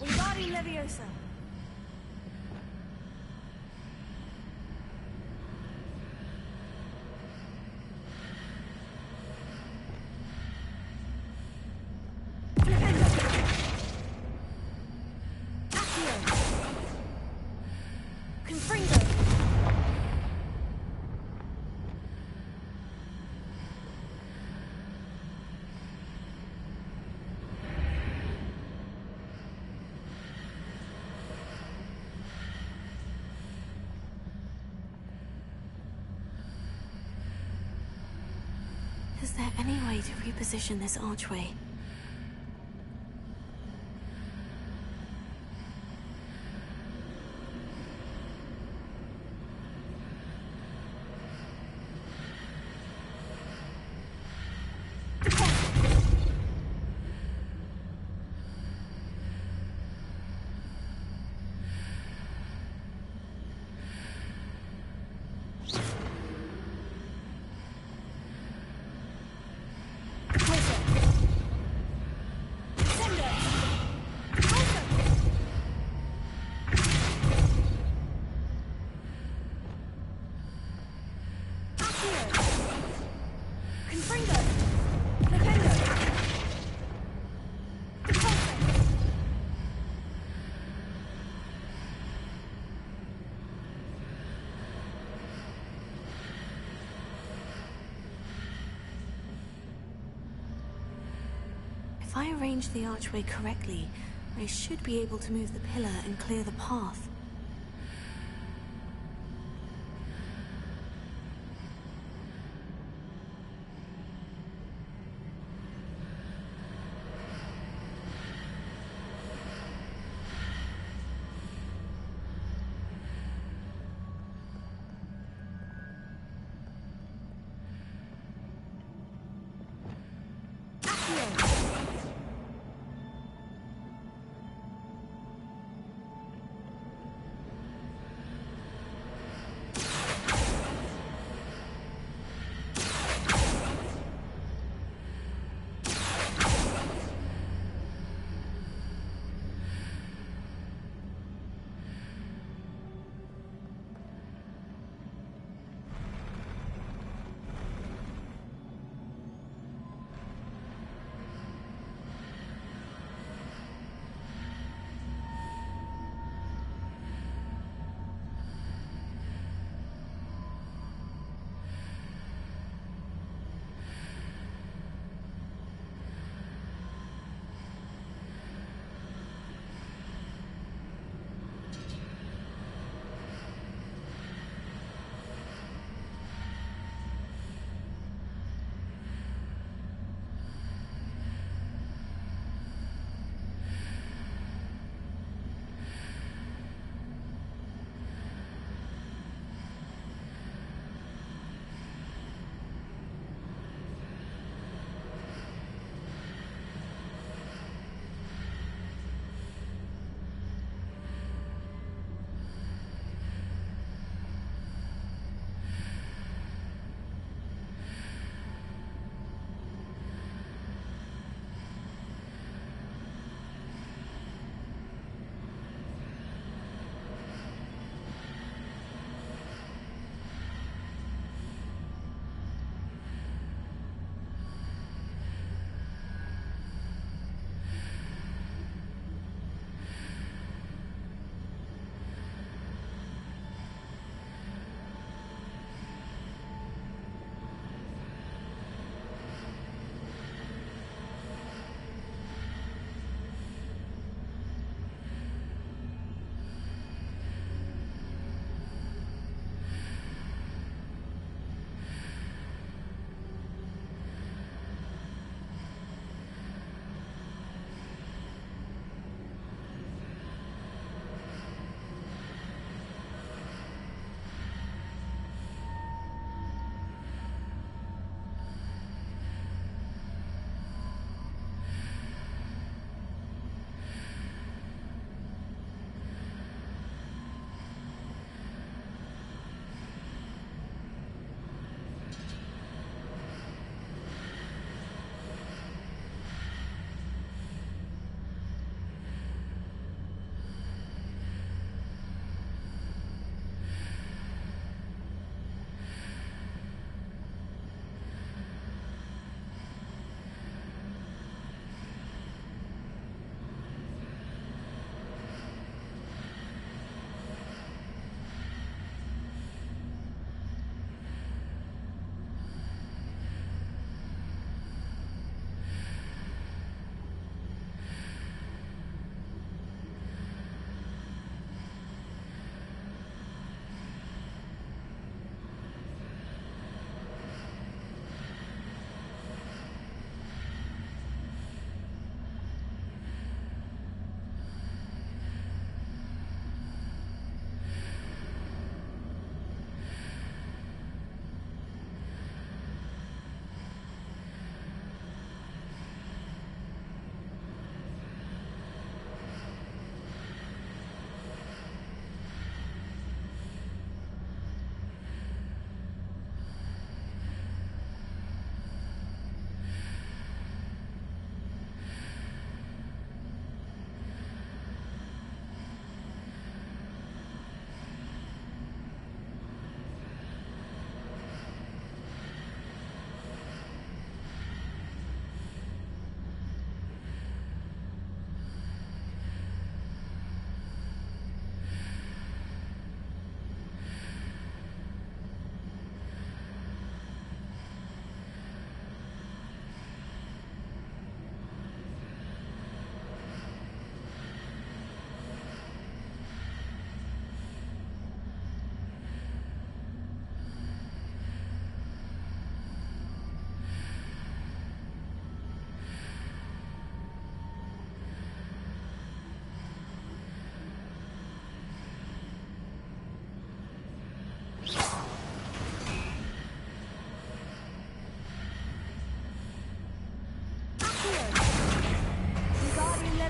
Wingardium Leviosa. Is there any way to reposition this archway? If I arrange the archway correctly, I should be able to move the pillar and clear the path.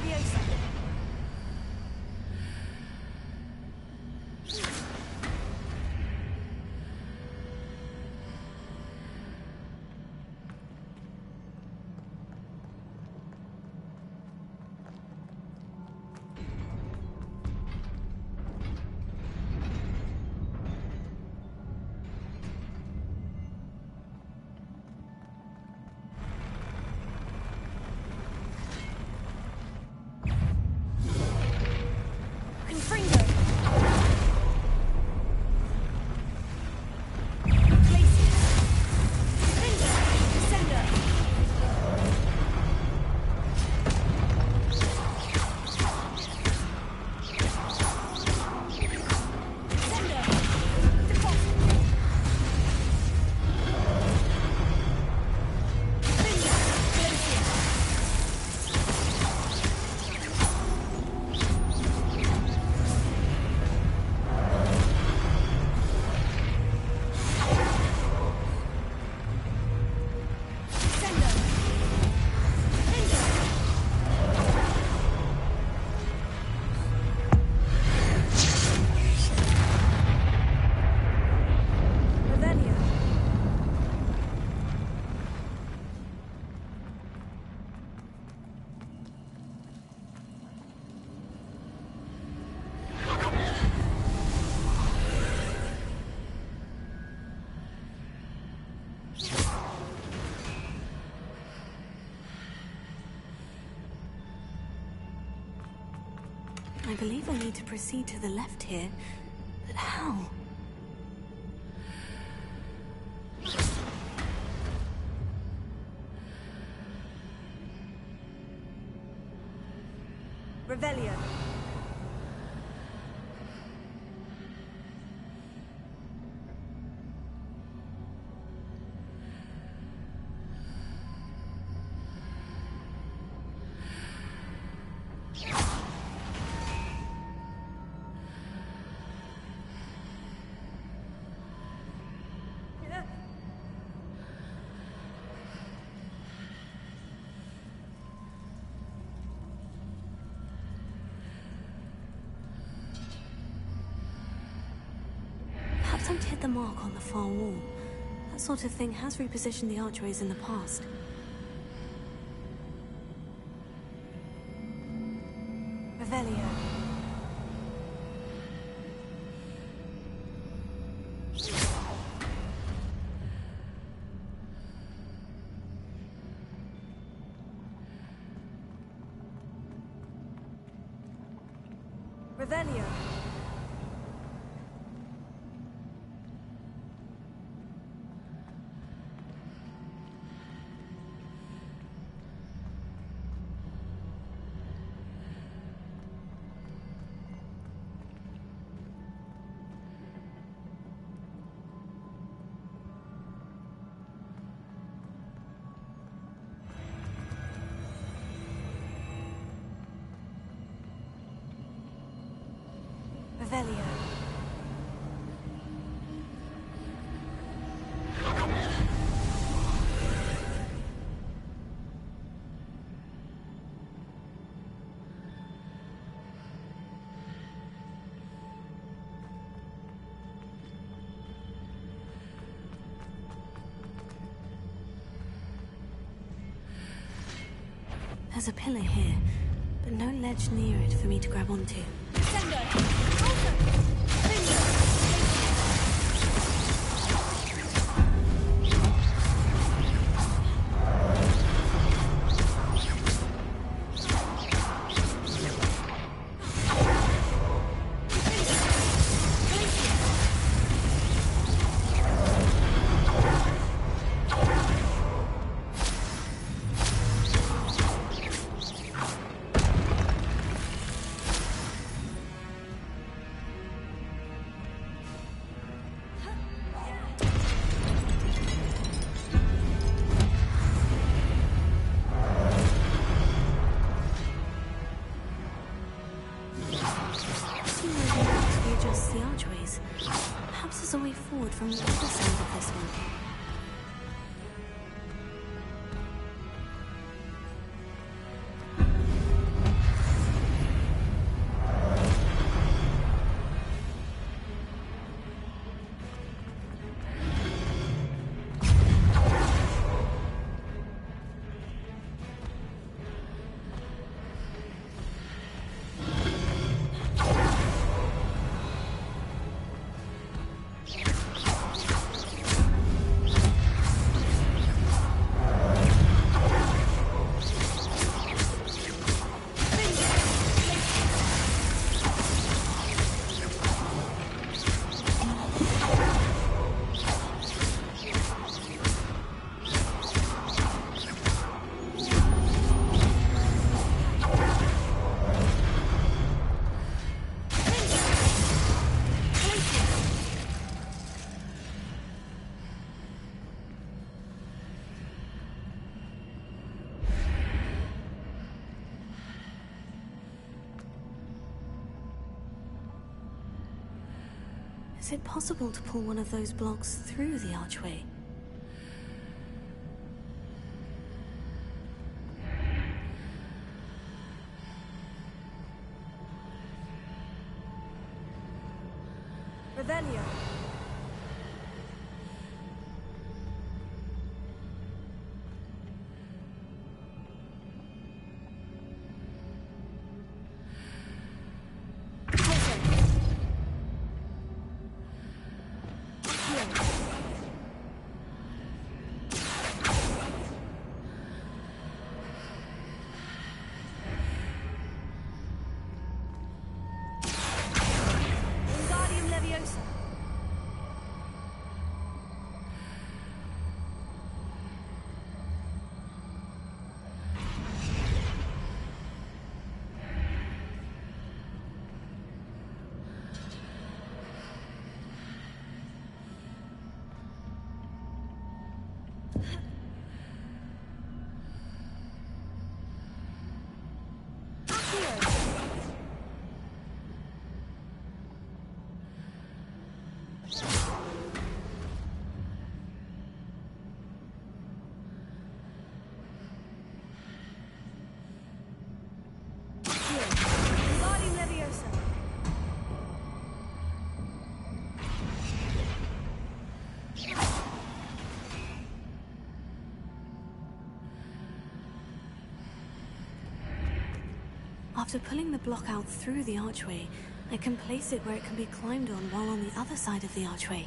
Leviosa. I believe I need to proceed to the left here, but how? Revelio. Perhaps I've hit the mark on the far wall. That sort of thing has repositioned the archways in the past. Revelio. Revelio. Revelio. There's a pillar here, but no ledge near it for me to grab onto. The archways. Perhaps there's a way forward from the other side of this one. Is it possible to pull one of those blocks through the archway? Revelio. After pulling the block out through the archway, I can place it where it can be climbed on while on the other side of the archway.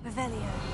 Revelio.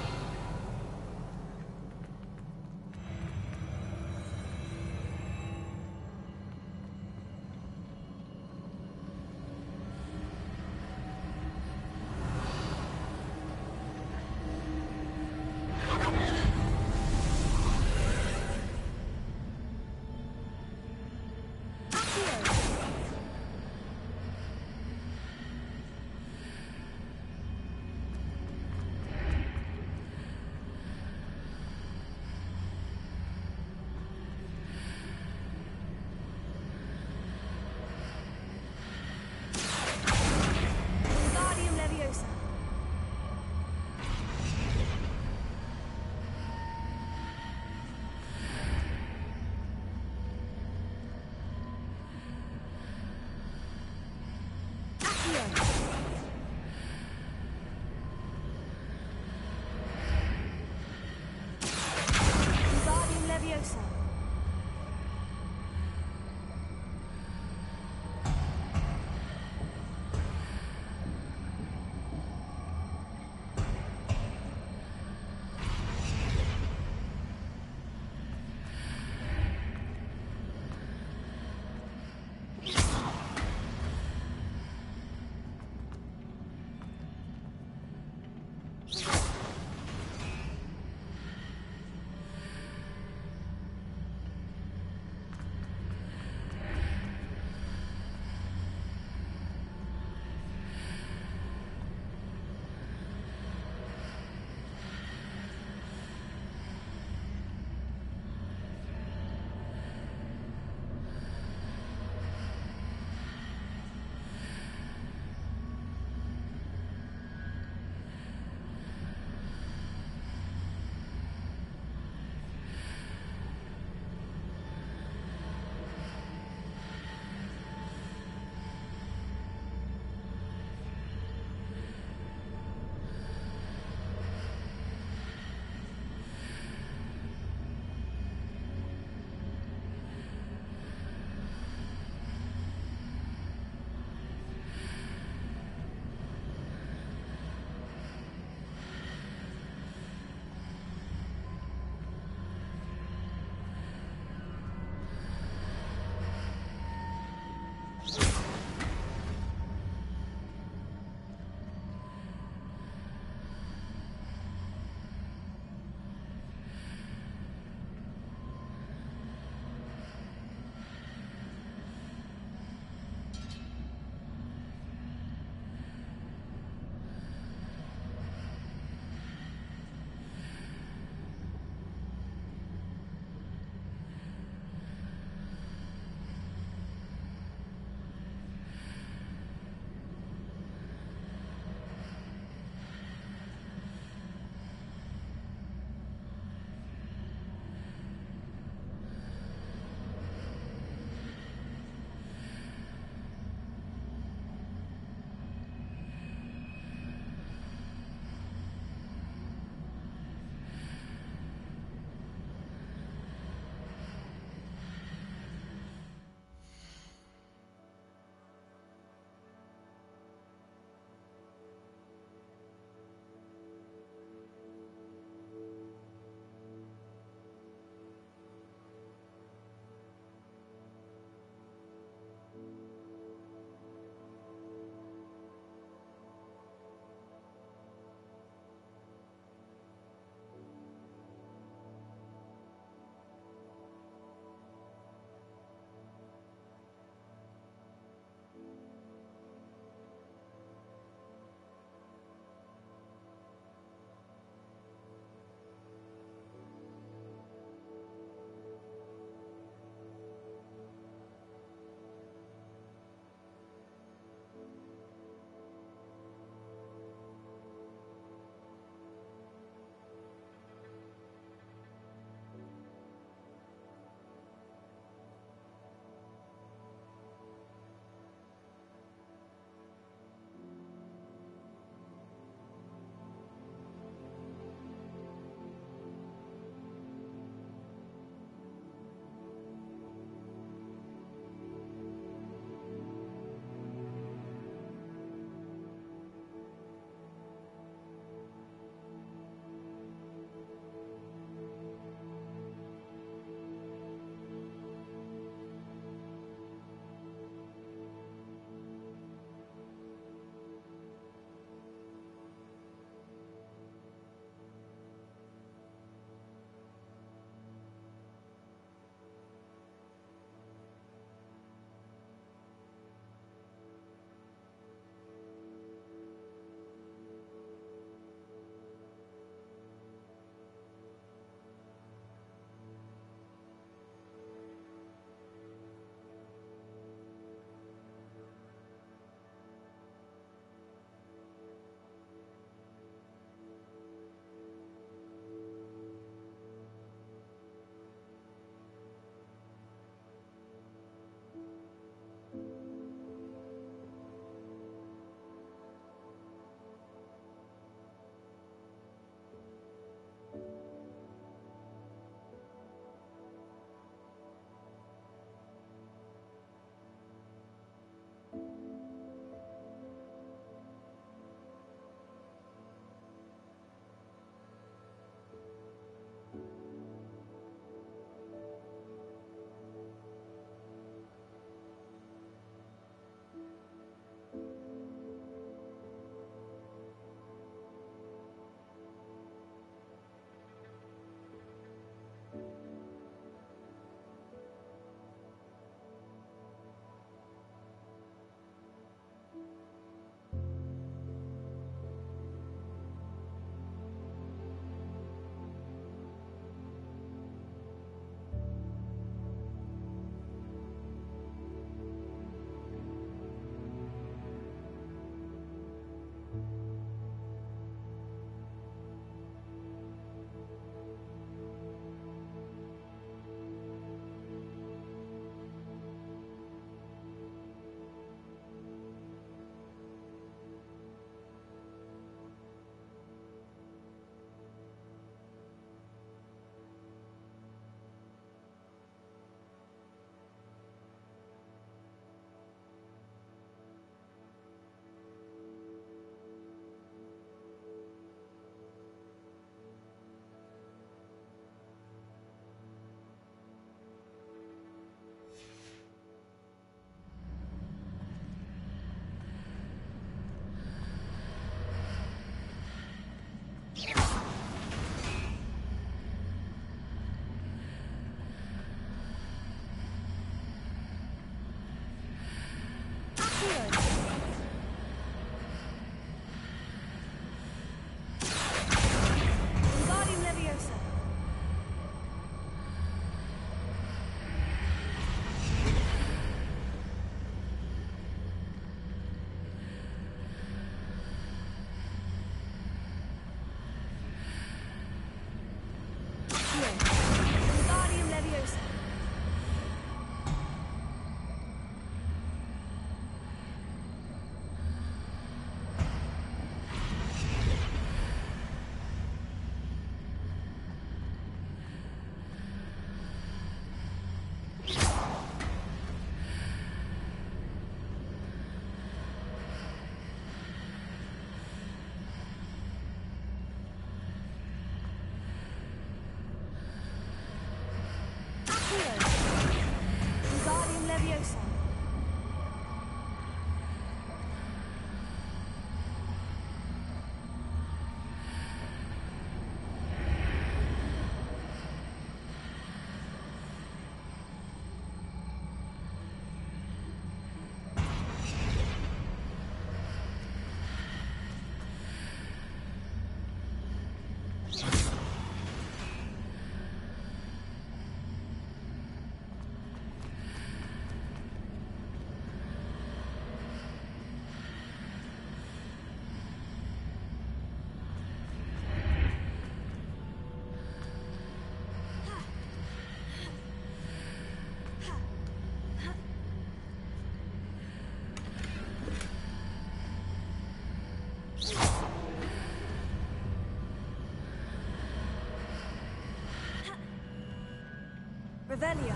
Revelio.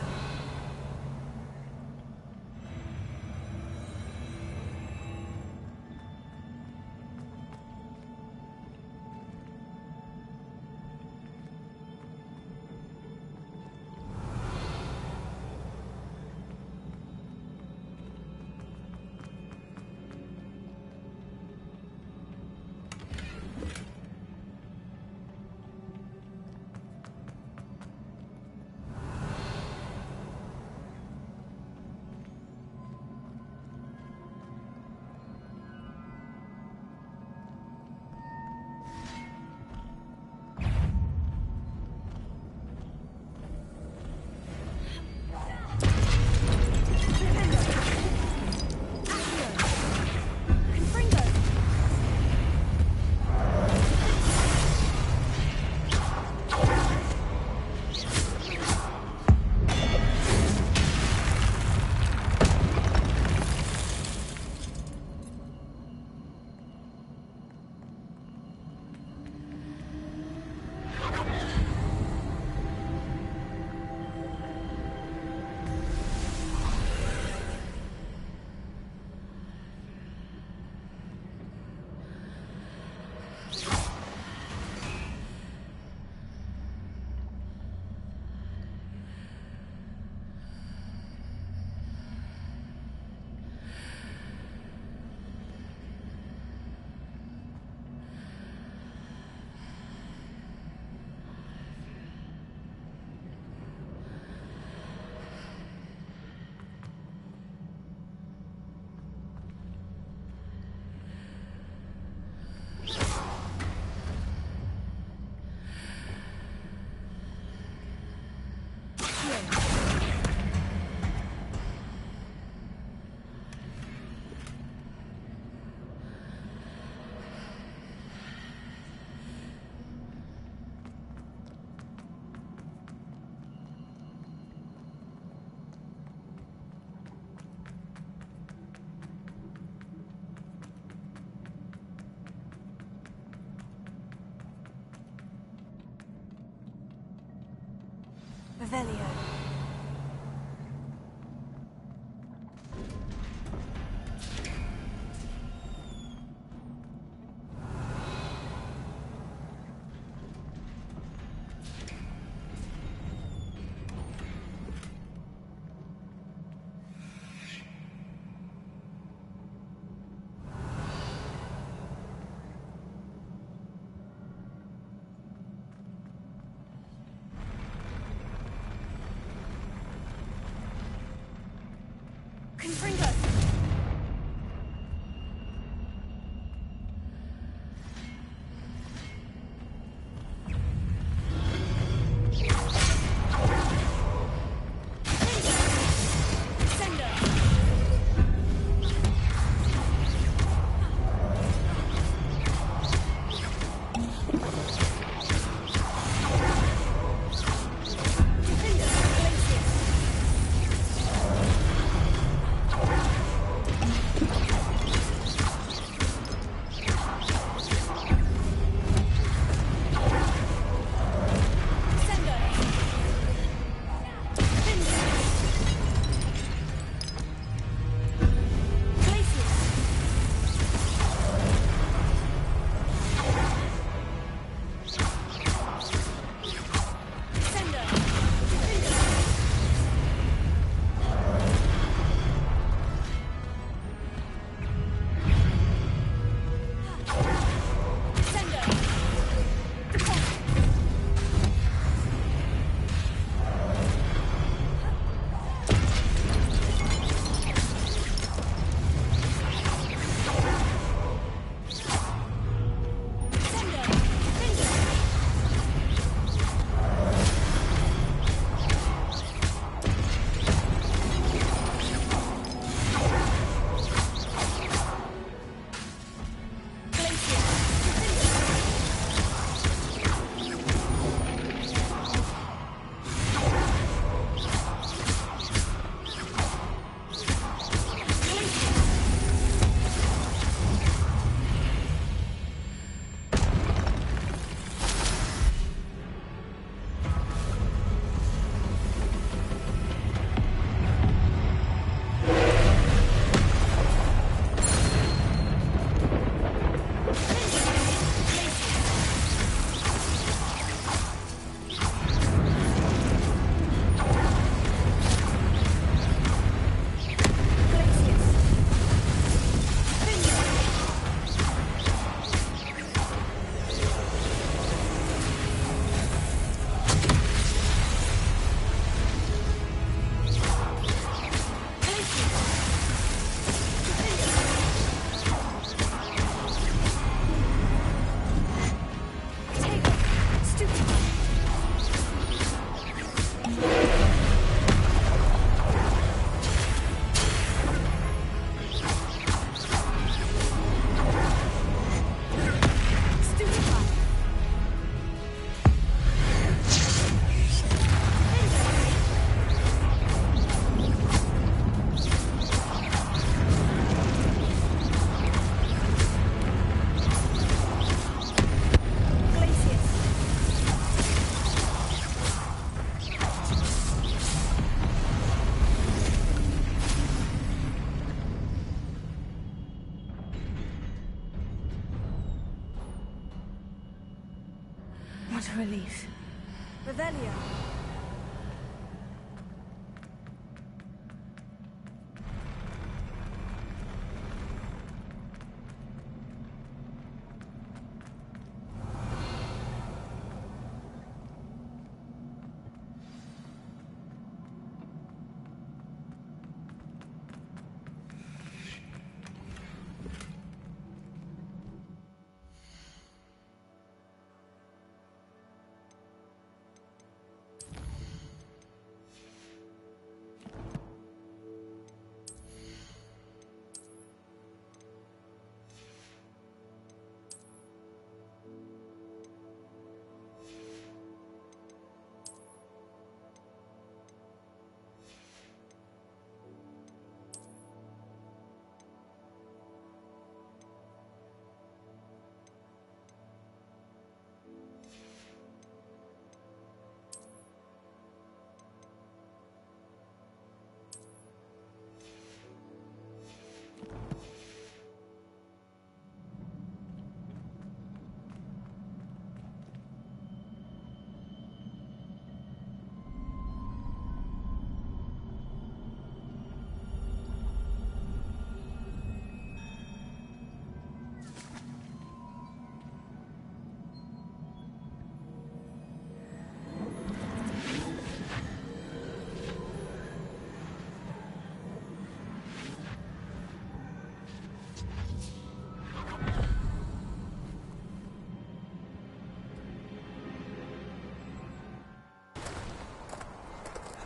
Revelio. Confringo! What a relief. Revelio.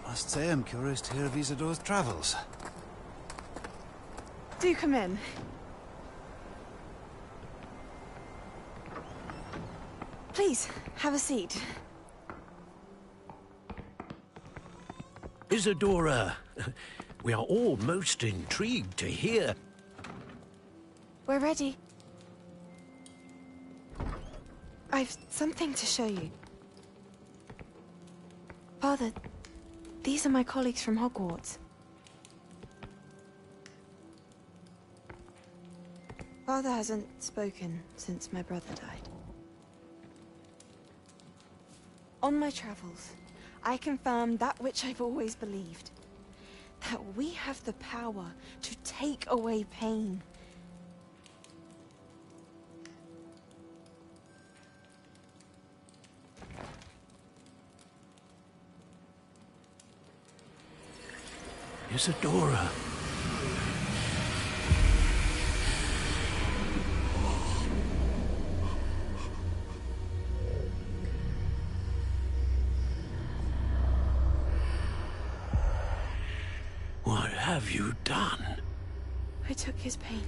I must say I'm curious to hear of Isidore's travels. Do come in. Please, have a seat. Isadora, we are all most intrigued to hear. We're ready. I've something to show you. Father, these are my colleagues from Hogwarts. Father hasn't spoken since my brother died. On my travels, I confirmed that which I've always believed. That we have the power to take away pain. Isadora. What have you done? I took his pain.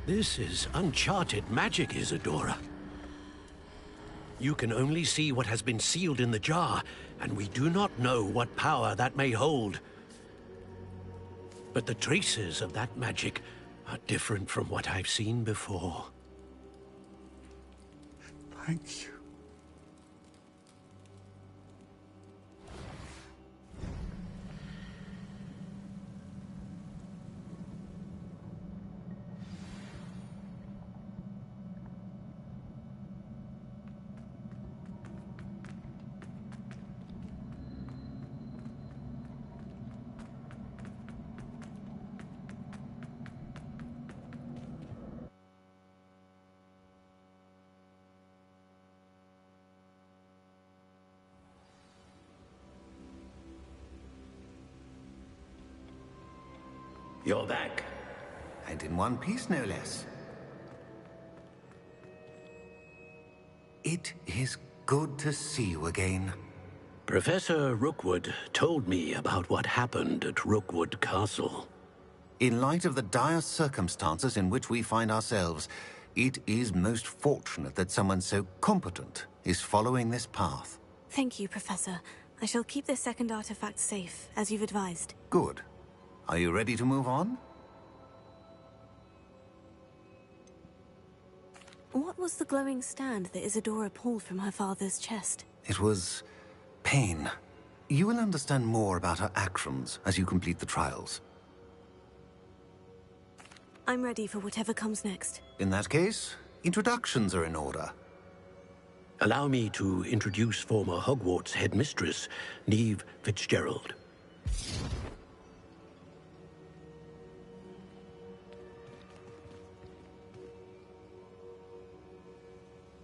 This is uncharted magic, Isadora. You can only see what has been sealed in the jar, and we do not know what power that may hold. But the traces of that magic are different from what I've seen before. Thank you. You're back. And in one piece, no less. It is good to see you again. Professor Rookwood told me about what happened at Rookwood Castle. In light of the dire circumstances in which we find ourselves, it is most fortunate that someone so competent is following this path. Thank you, Professor. I shall keep this second artifact safe, as you've advised. Good. Are you ready to move on? What was the glowing stand that Isadora pulled from her father's chest? It was pain. You will understand more about her actions as you complete the trials. I'm ready for whatever comes next. In that case, introductions are in order. Allow me to introduce former Hogwarts headmistress, Neve Fitzgerald.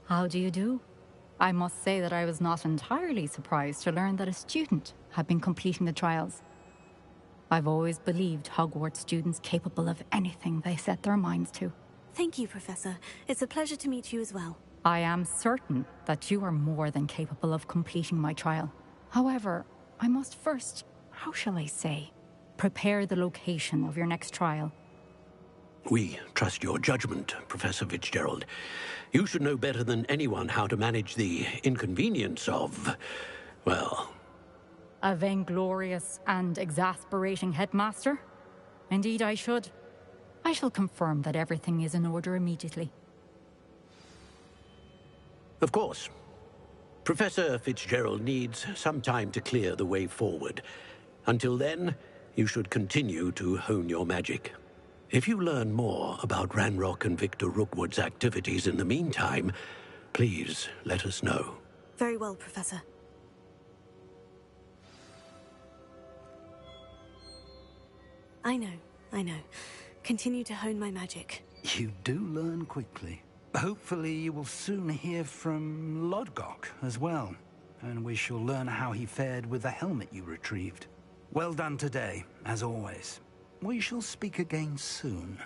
How do you do? I must say that I was not entirely surprised to learn that a student had been completing the trials. I've always believed Hogwarts students capable of anything they set their minds to. Thank you, Professor. It's a pleasure to meet you as well. I am certain that you are more than capable of completing my trial. However, I must first, how shall I say, prepare the location of your next trial. We trust your judgment, Professor Fitzgerald. You should know better than anyone how to manage the inconvenience of, well... A vainglorious and exasperating headmaster? Indeed I should. I shall confirm that everything is in order immediately. Of course. Professor Fitzgerald needs some time to clear the way forward. Until then, you should continue to hone your magic. If you learn more about Ranrock and Victor Rookwood's activities in the meantime, please let us know. Very well, Professor. I know. Continue to hone my magic. You do learn quickly. Hopefully you will soon hear from Lodgok as well, and we shall learn how he fared with the helmet you retrieved. Well done today, as always. We shall speak again soon.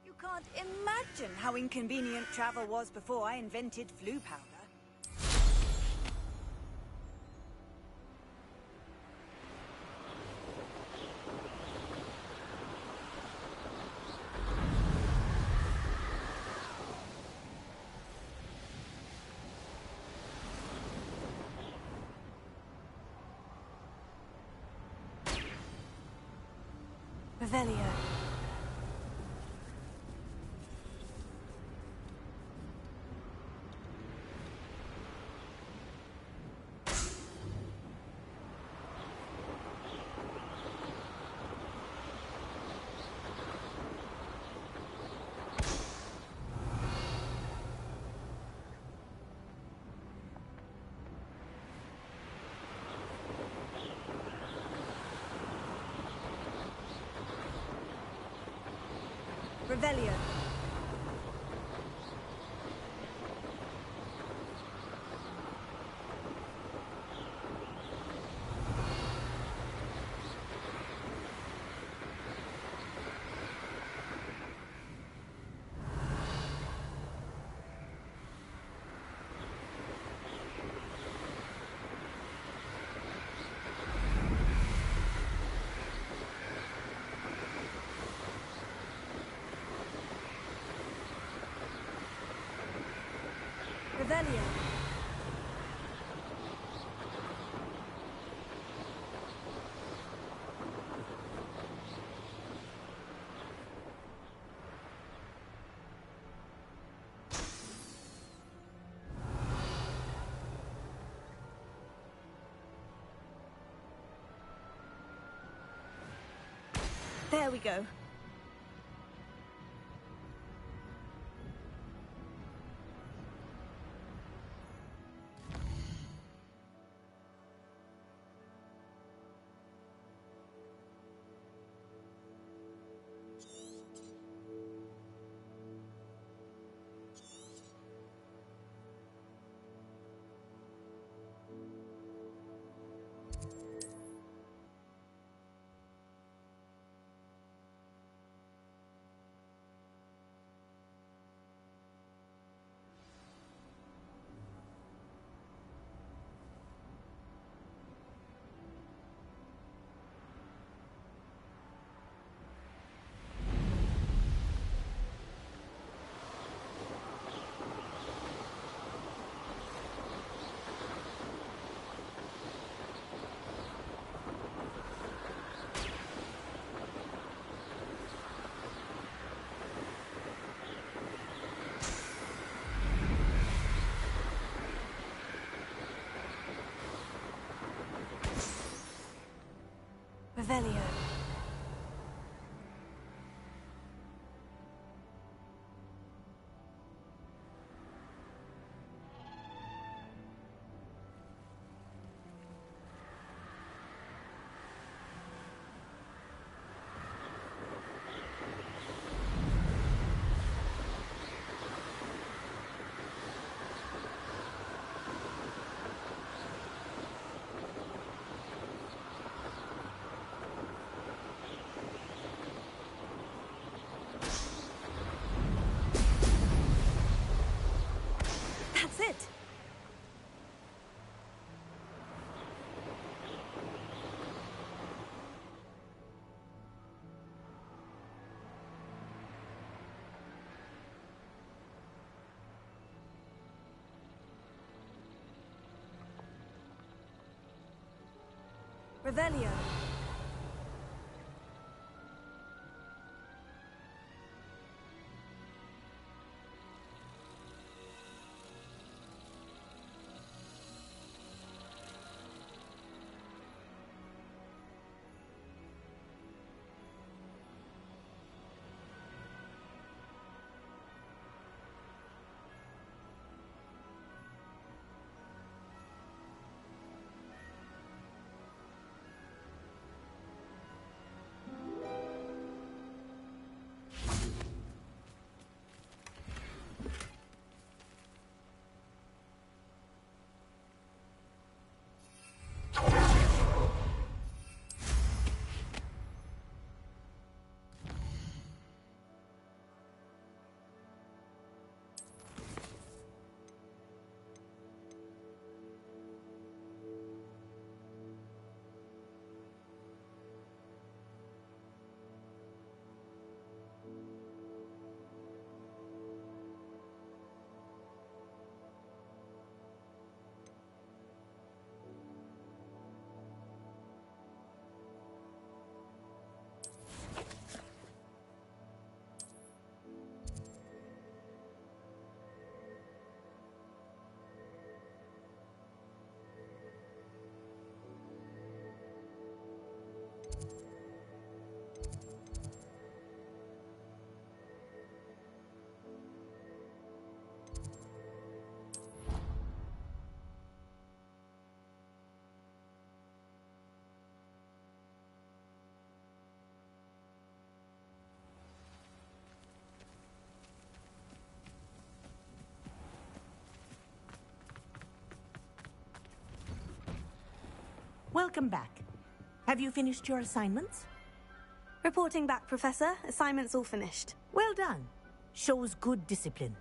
You can't imagine how inconvenient travel was before I invented flu powder. Revelio. Revelio. Revelio. There we go. Revelio. That's it. Revelio. Welcome back. Have you finished your assignments? Reporting back, Professor. Assignment's all finished. Well done. Shows good discipline.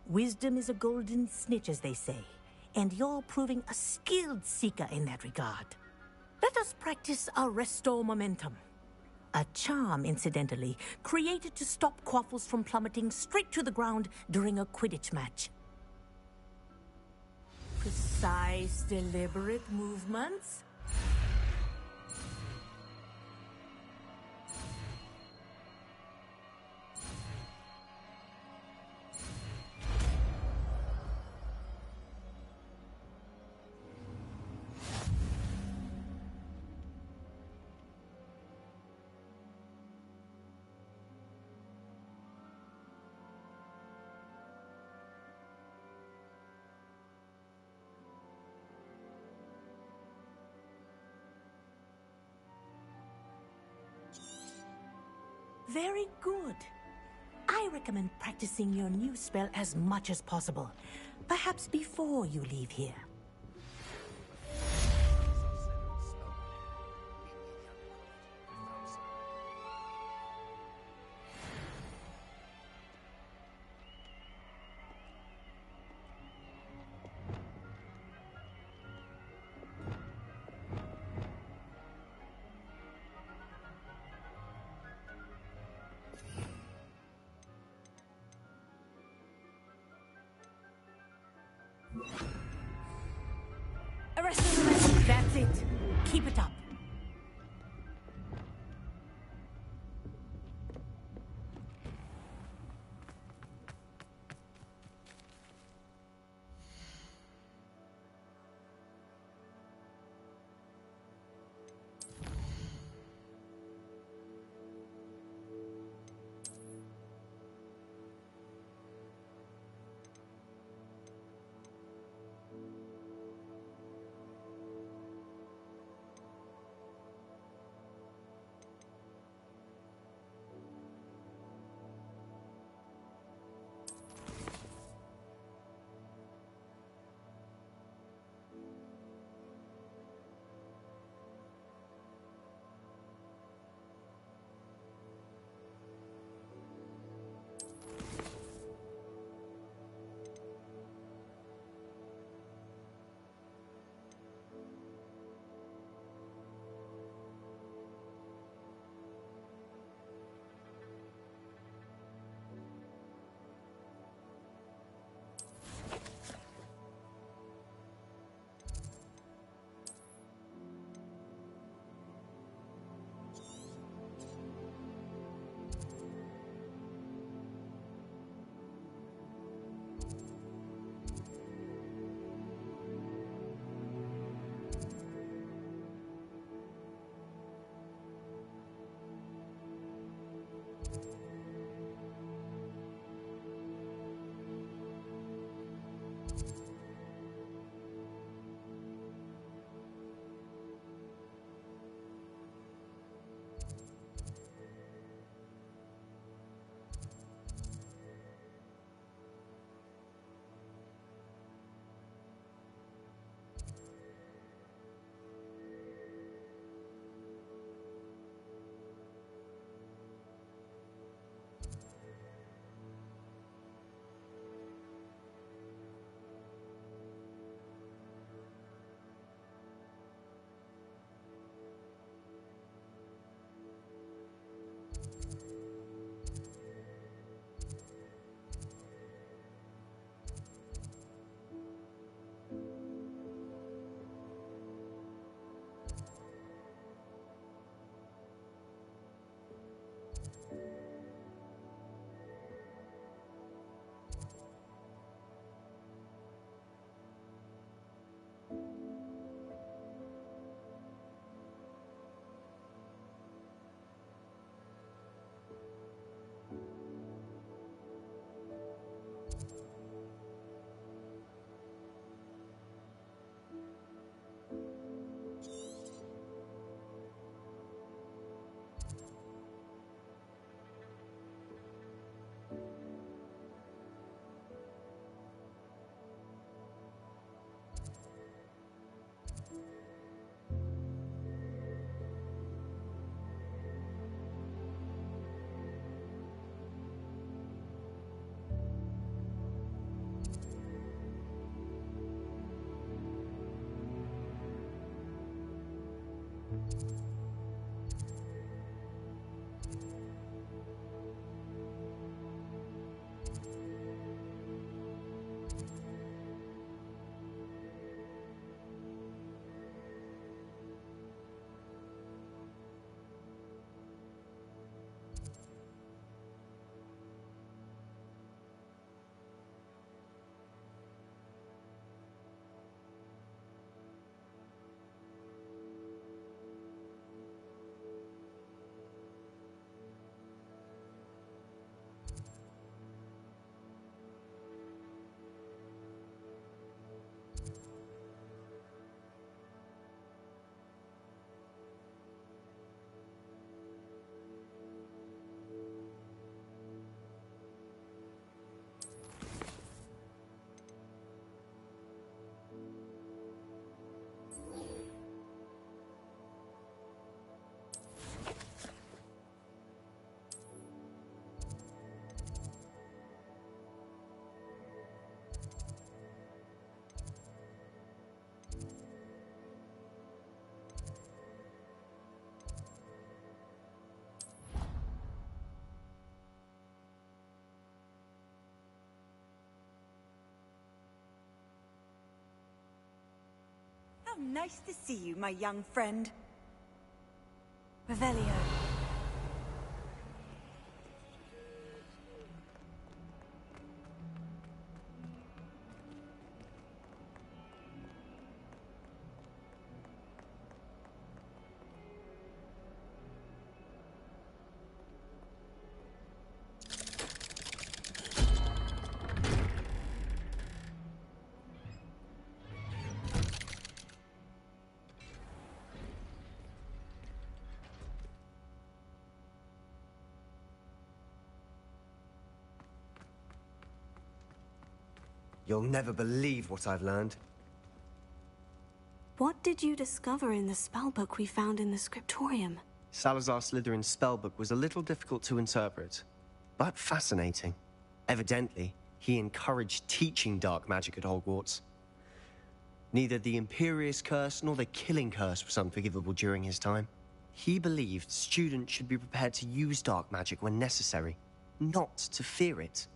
Wisdom is a golden snitch, as they say, and you're proving a skilled seeker in that regard. Let us practice our Restore Momentum. A charm, incidentally, created to stop quaffles from plummeting straight to the ground during a Quidditch match. Precise, deliberate movements. Very good. I recommend practicing your new spell as much as possible. Perhaps before you leave here. That's it. Keep it up. How nice to see you, my young friend. Revelio. You'll never believe what I've learned. What did you discover in the spellbook we found in the scriptorium? Salazar Slytherin's spellbook was a little difficult to interpret, but fascinating. Evidently, he encouraged teaching dark magic at Hogwarts. Neither the Imperious Curse nor the Killing Curse was unforgivable during his time. He believed students should be prepared to use dark magic when necessary, not to fear it.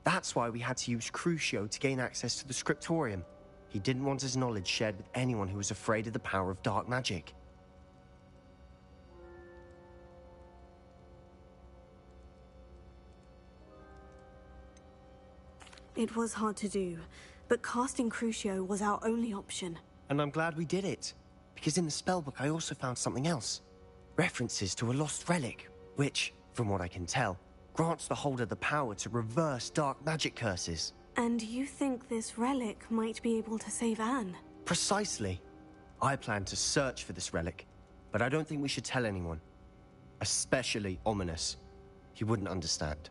That's why we had to use Crucio to gain access to the scriptorium. He didn't want his knowledge shared with anyone who was afraid of the power of dark magic. It was hard to do, but casting Crucio was our only option. And I'm glad we did it, because in the spellbook I also found something else. References to a lost relic, which, from what I can tell, grants the holder the power to reverse dark magic curses. And you think this relic might be able to save Anne? Precisely. I plan to search for this relic, but I don't think we should tell anyone. Especially Ominous. He wouldn't understand.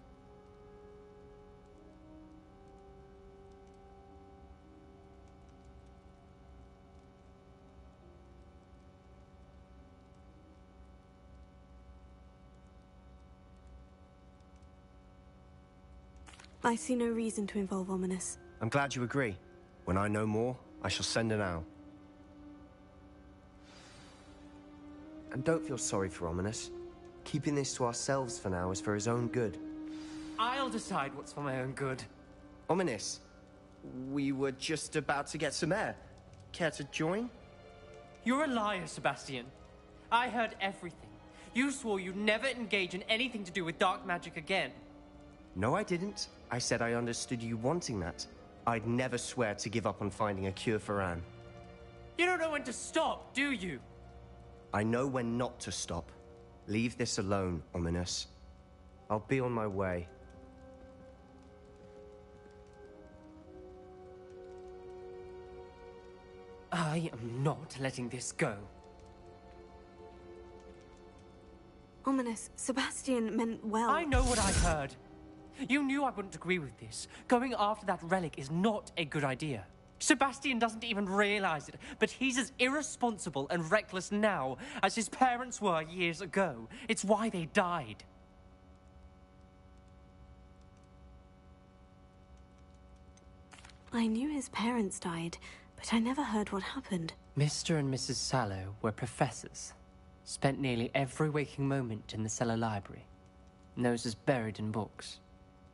I see no reason to involve Ominous. I'm glad you agree. When I know more, I shall send an owl. And don't feel sorry for Ominous. Keeping this to ourselves for now is for his own good. I'll decide what's for my own good. Ominous, we were just about to get some air. Care to join? You're a liar, Sebastian. I heard everything. You swore you'd never engage in anything to do with dark magic again. No, I didn't. I said I understood you wanting that. I'd never swear to give up on finding a cure for Anne. You don't know when to stop, do you? I know when not to stop. Leave this alone, Ominous. I'll be on my way. I am not letting this go. Ominous, Sebastian meant well. I know what I heard. You knew I wouldn't agree with this. Going after that relic is not a good idea. Sebastian doesn't even realize it, but he's as irresponsible and reckless now as his parents were years ago. It's why they died. I knew his parents died, but I never heard what happened. Mr. and Mrs. Sallow were professors. Spent nearly every waking moment in the cellar library. Noses buried in books.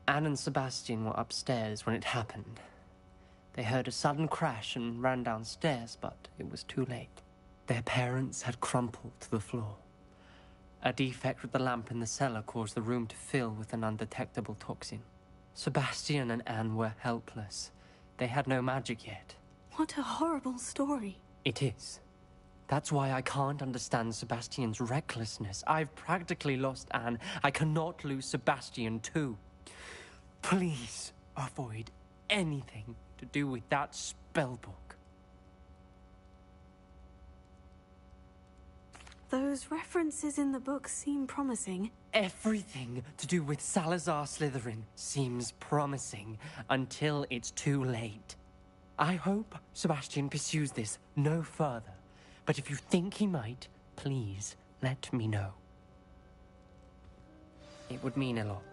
Anne and Sebastian were upstairs when it happened. They heard a sudden crash and ran downstairs, but it was too late. Their parents had crumpled to the floor. A defect with the lamp in the cellar caused the room to fill with an undetectable toxin. Sebastian and Anne were helpless. They had no magic yet. What a horrible story. It is. That's why I can't understand Sebastian's recklessness. I've practically lost Anne. I cannot lose Sebastian too. Please avoid anything to do with that spellbook. Those references in the book seem promising. Everything to do with Salazar Slytherin seems promising until it's too late. I hope Sebastian pursues this no further, but if you think he might, please let me know. It would mean a lot.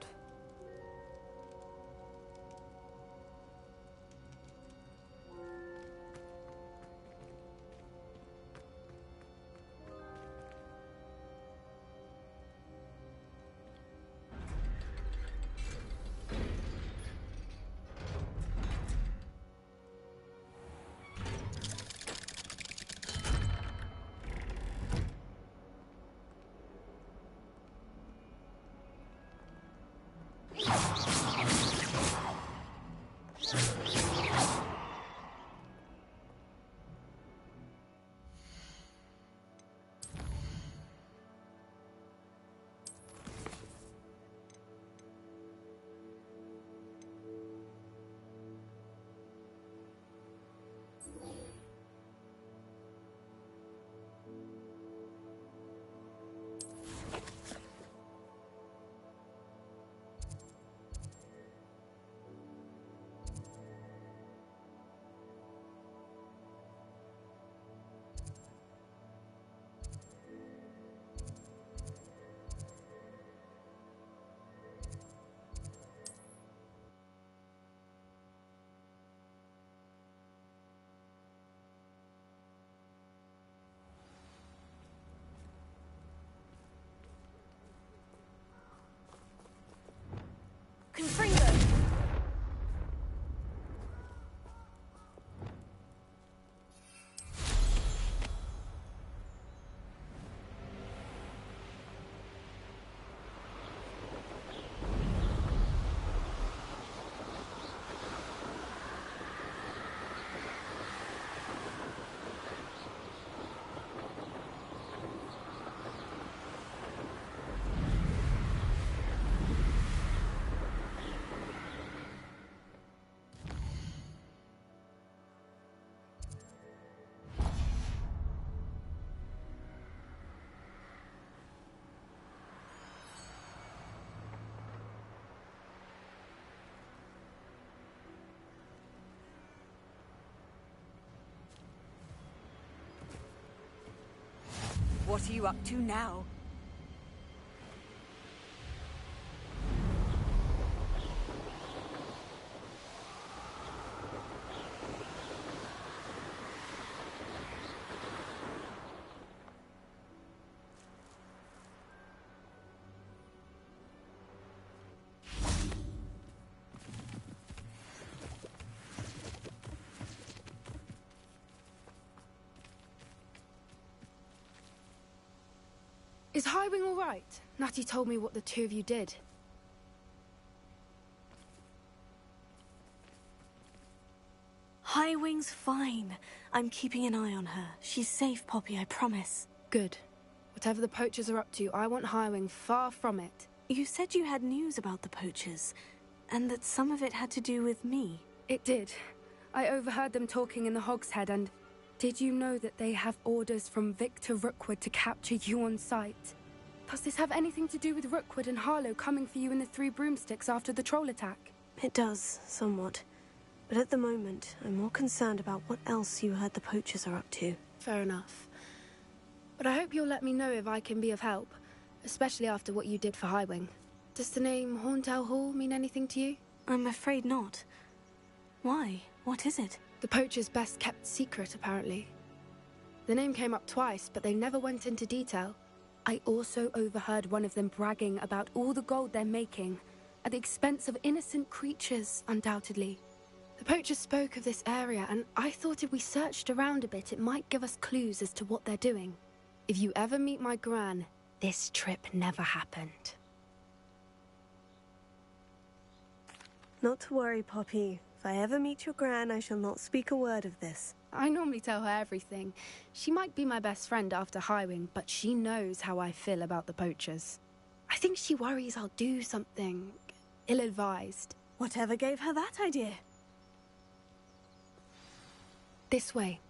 What are you up to now? Is Highwing all right? Natty told me what the two of you did. Highwing's fine. I'm keeping an eye on her. She's safe, Poppy, I promise. Good. Whatever the poachers are up to, I want Highwing far from it. You said you had news about the poachers, and that some of it had to do with me. It did. I overheard them talking in the Hogshead, and did you know that they have orders from Victor Rookwood to capture you on sight? Does this have anything to do with Rookwood and Harlow coming for you in the Three Broomsticks after the troll attack? It does, somewhat. But at the moment, I'm more concerned about what else you heard the poachers are up to. Fair enough. But I hope you'll let me know if I can be of help, especially after what you did for Highwing. Does the name Horntail Hall mean anything to you? I'm afraid not. Why? What is it? The poachers' best kept secret, apparently. The name came up twice, but they never went into detail. I also overheard one of them bragging about all the gold they're making, at the expense of innocent creatures, undoubtedly. The poachers spoke of this area, and I thought if we searched around a bit, it might give us clues as to what they're doing. If you ever meet my gran, this trip never happened. Not to worry, Poppy. If I ever meet your gran, I shall not speak a word of this. I normally tell her everything. She might be my best friend after Highwing, but she knows how I feel about the poachers. I think she worries I'll do something ill-advised. Whatever gave her that idea? This way.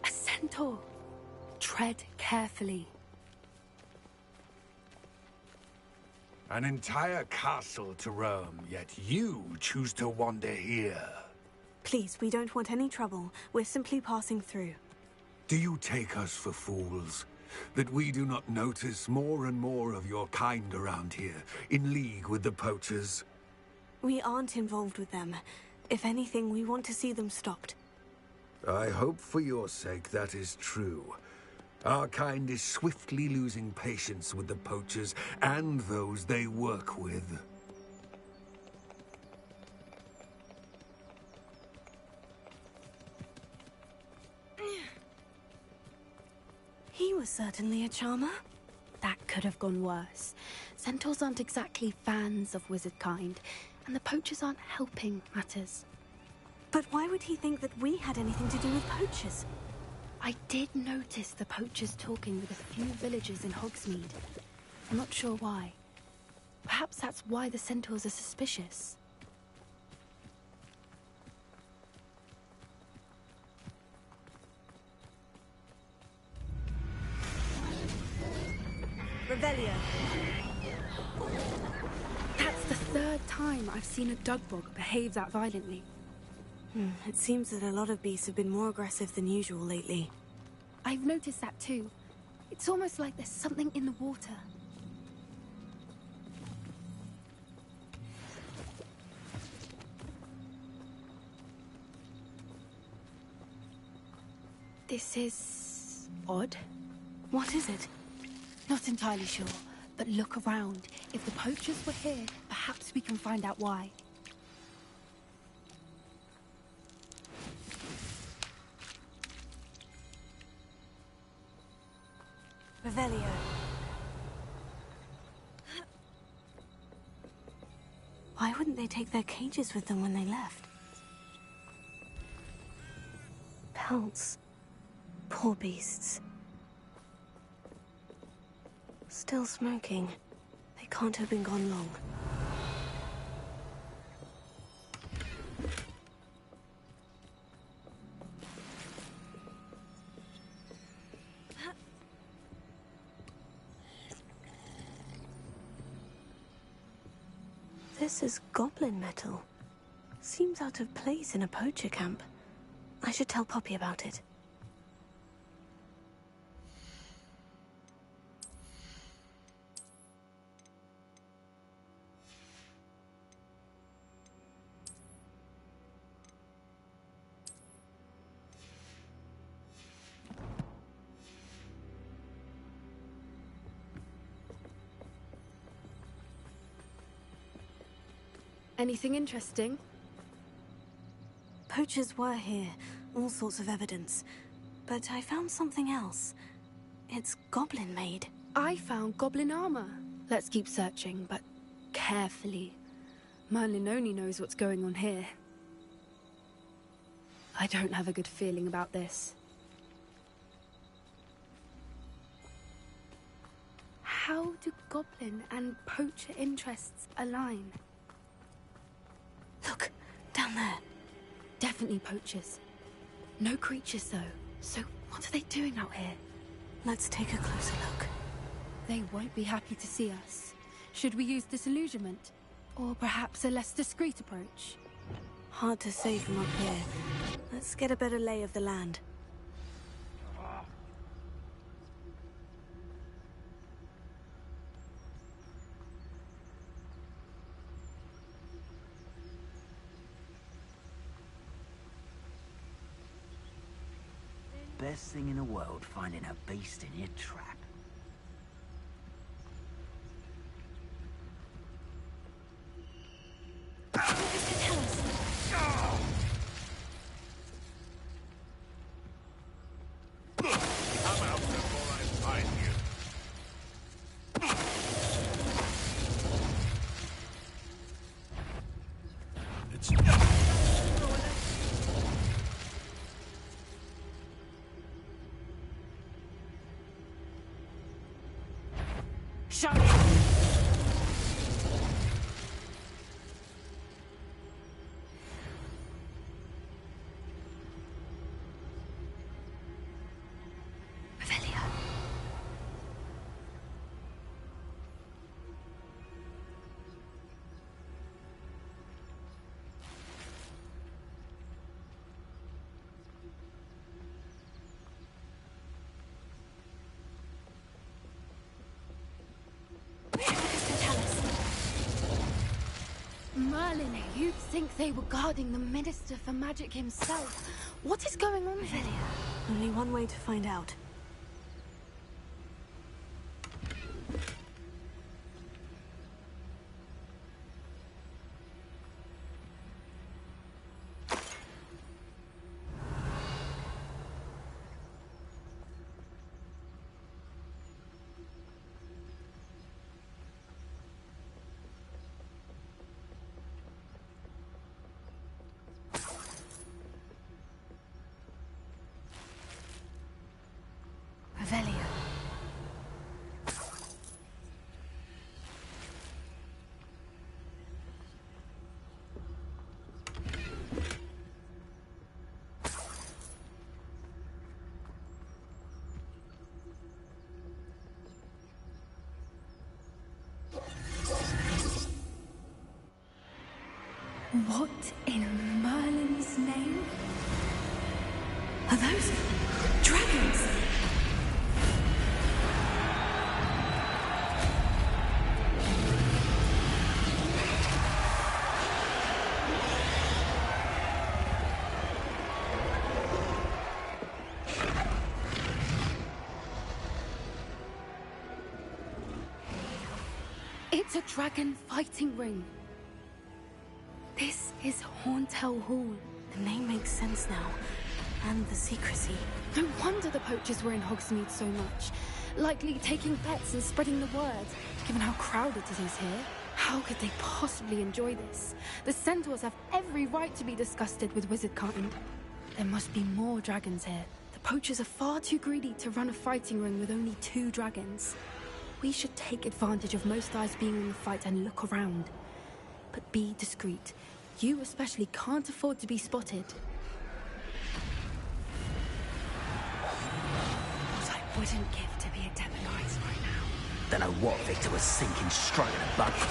A centaur. Tread carefully. An entire castle to roam, yet you choose to wander here. Please, we don't want any trouble. We're simply passing through. Do you take us for fools? That we do not notice more and more of your kind around here, in league with the poachers? We aren't involved with them. If anything, we want to see them stopped. I hope for your sake that is true. Our kind is swiftly losing patience with the poachers and those they work with. He was certainly a charmer. That could have gone worse. Centaurs aren't exactly fans of wizard kind, and the poachers aren't helping matters. But why would he think that we had anything to do with poachers? I did notice the poachers talking with a few villagers in Hogsmeade. I'm not sure why. Perhaps that's why the centaurs are suspicious. Revelio. That's the third time I've seen a dugbog behave that violently. It seems that a lot of beasts have been more aggressive than usual lately. I've noticed that too. It's almost like there's something in the water. This is odd. What is it? Not entirely sure, but look around. If the poachers were here, perhaps we can find out why. Revelio. Why wouldn't they take their cages with them when they left? Pelts. Poor beasts. Still smoking. They can't have been gone long. This is goblin metal. Seems out of place in a poacher camp. I should tell Poppy about it. Anything interesting? Poachers were here, all sorts of evidence. But I found something else. It's goblin-made. I found goblin armor. Let's keep searching, but carefully. Merlin only knows what's going on here. I don't have a good feeling about this. How do goblin and poacher interests align? Look, down there. Definitely poachers. No creatures, though. So what are they doing out here? Let's take a closer look. They won't be happy to see us. Should we use disillusionment? Or perhaps a less discreet approach? Hard to say from up here. Let's get a better lay of the land. Best thing in the world, finding a beast in your trap. Come out before I find you. It's... Shut up! Merlin, you'd think they were guarding the Minister for Magic himself. What is going on here? Only one way to find out. What in Merlin's name? Are those dragons? It's a dragon fighting ring. This is Horntail Hall. The name makes sense now. And the secrecy. No wonder the poachers were in Hogsmeade so much. Likely taking bets and spreading the word, given how crowded it is here. How could they possibly enjoy this? The centaurs have every right to be disgusted with wizardkind. There must be more dragons here. The poachers are far too greedy to run a fighting ring with only 2 dragons. We should take advantage of most eyes being on the fight and look around. But be discreet. You especially can't afford to be spotted. What I wouldn't give to be a Demonize right now. Don't know what Victor was thinking, striking a buggy.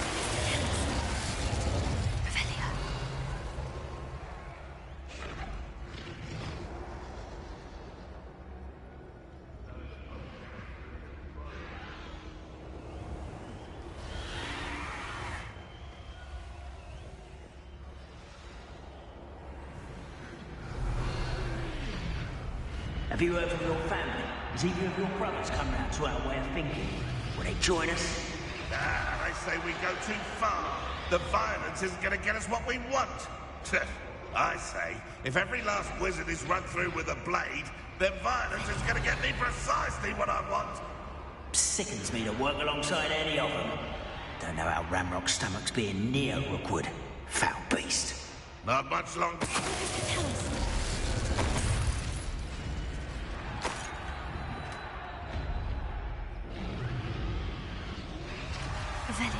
Have you heard from your family? Has either of your brothers come round to our way of thinking? Will they join us? Ah, I say we go too far. The violence isn't going to get us what we want. I say, if every last wizard is run through with a blade, then violence is going to get me precisely what I want. Sickens me to work alongside any of them. Don't know how Ramrock's stomach's being near Rookwood. Foul beast. Not much longer. Revelio.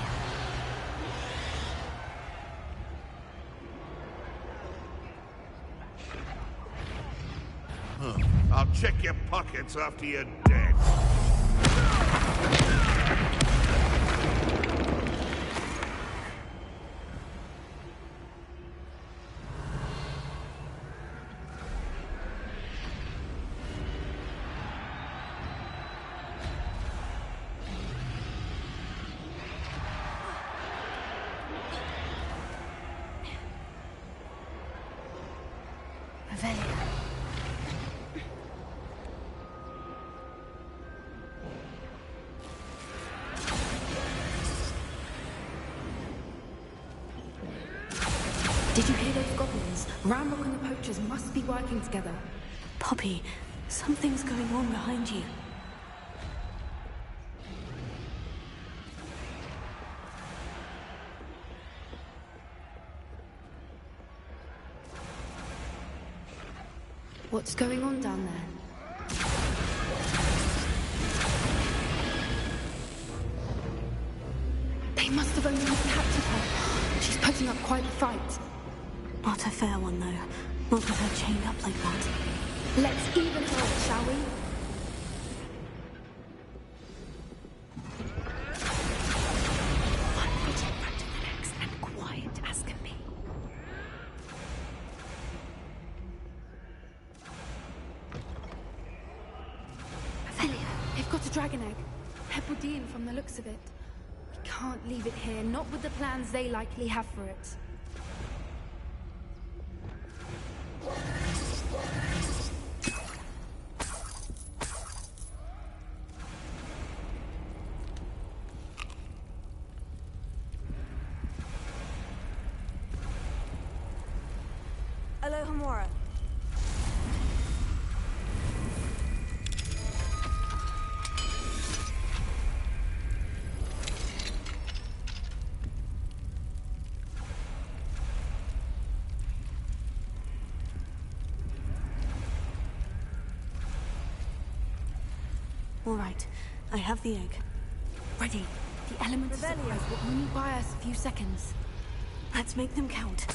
I'll check your pockets after you're dead. Revelio. Did you hear those goblins? Ramrock and the poachers must be working together. Poppy, something's going on behind you. What's going on down there? They must have only captured her. She's putting up quite a fight. Not a fair one, though. Not with her chained up like that. Let's even her, shall we? One foot in front of the next and quiet as can be. Revelio, they've got a dragon egg. Hebridean from the looks of it. We can't leave it here, not with the plans they likely have for it. Alohomora. All right, I have the egg. Ready. The element of surprise will only buy us a few seconds. Let's make them count.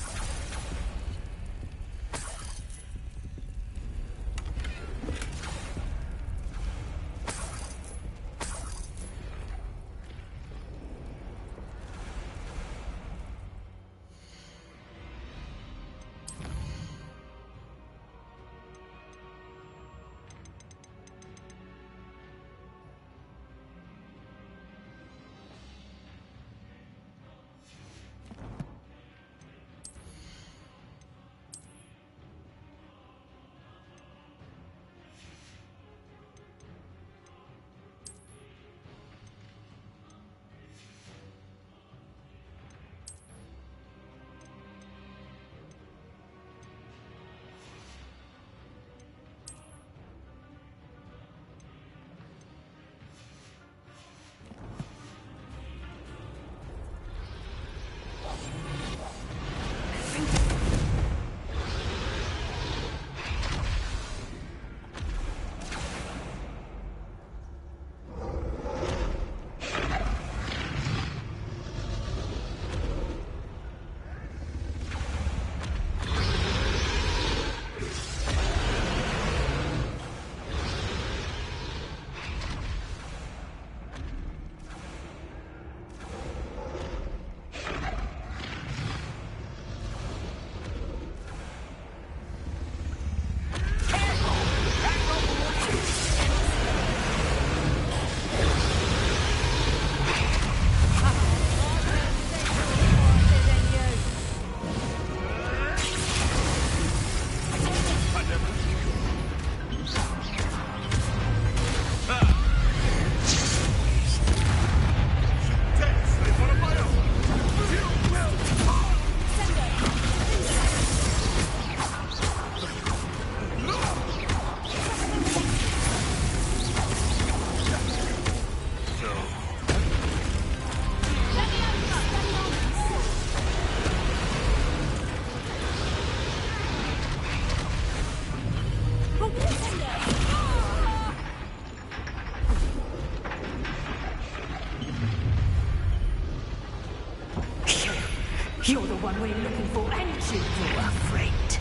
You're the one we're looking for, ain't you? You're afraid.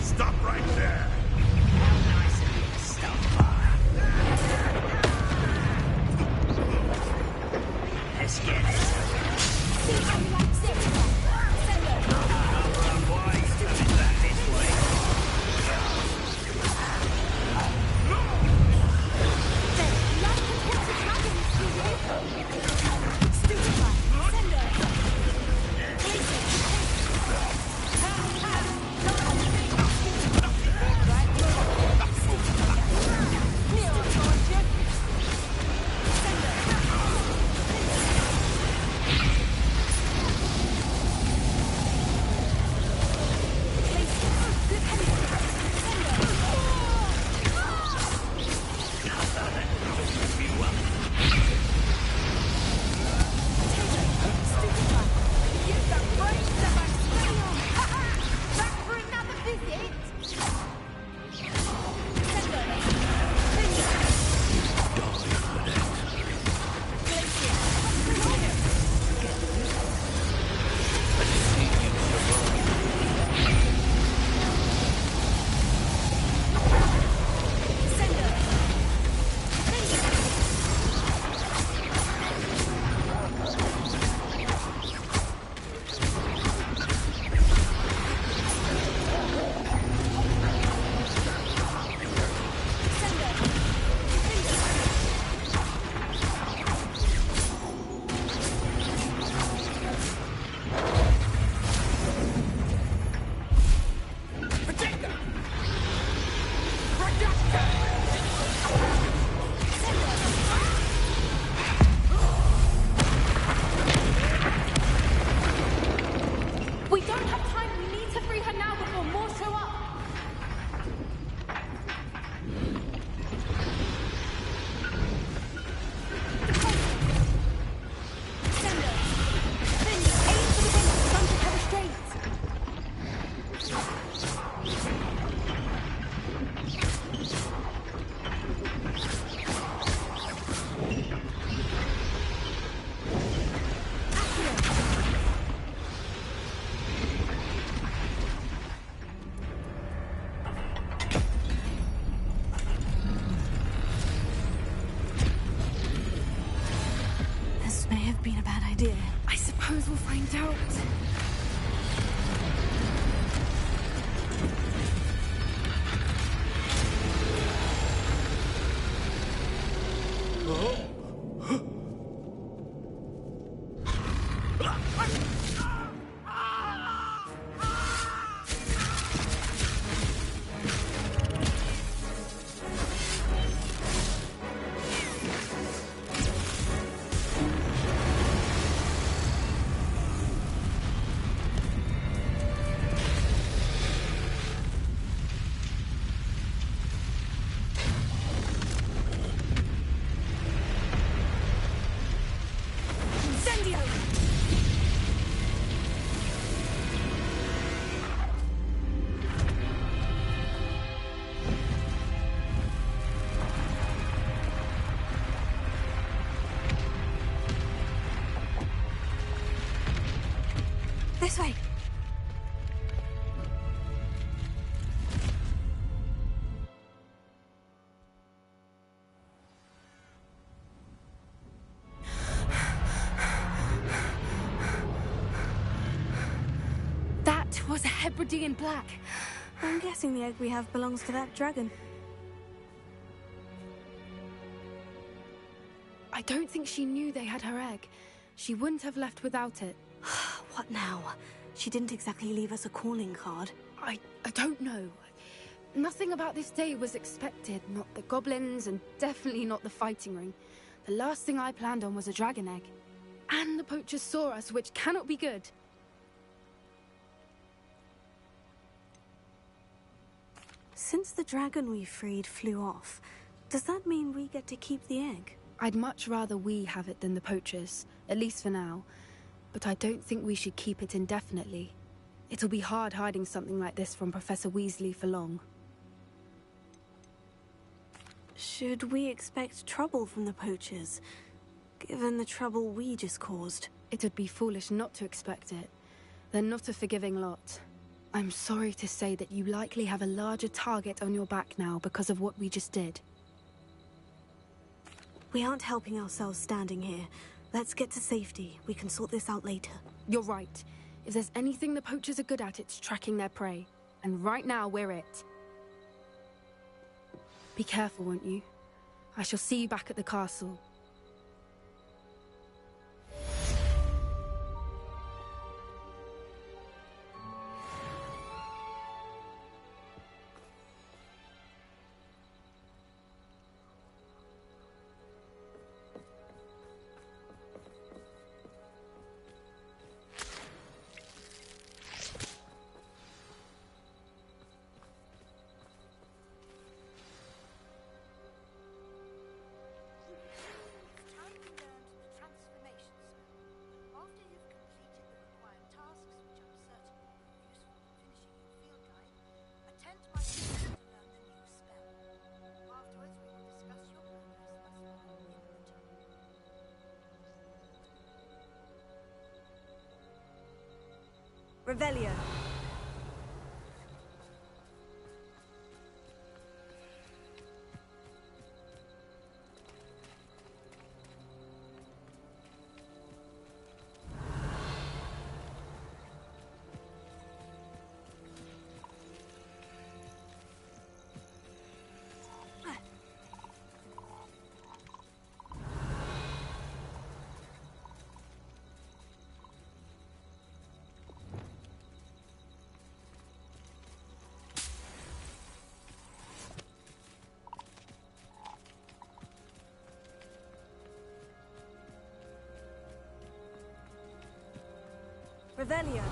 Stop right there! Nice of you to stop by. Let's get it. I suppose we'll find out. This way. That was a Hebridean black. I'm guessing the egg we have belongs to that dragon. I don't think she knew they had her egg. She wouldn't have left without it. What now? She didn't exactly leave us a calling card. I don't know. Nothing about this day was expected. Not the goblins, and definitely not the fighting ring. The last thing I planned on was a dragon egg. And the poachers saw us, which cannot be good. Since the dragon we freed flew off, does that mean we get to keep the egg? I'd much rather we have it than the poachers, at least for now. But I don't think we should keep it indefinitely. It'll be hard hiding something like this from Professor Weasley for long. Should we expect trouble from the poachers, given the trouble we just caused? It would be foolish not to expect it. They're not a forgiving lot. I'm sorry to say that you likely have a larger target on your back now because of what we just did. We aren't helping ourselves standing here. Let's get to safety. We can sort this out later. You're right. If there's anything the poachers are good at, it's tracking their prey. And right now, we're it. Be careful, won't you? I shall see you back at the castle. Revelio. Revelio.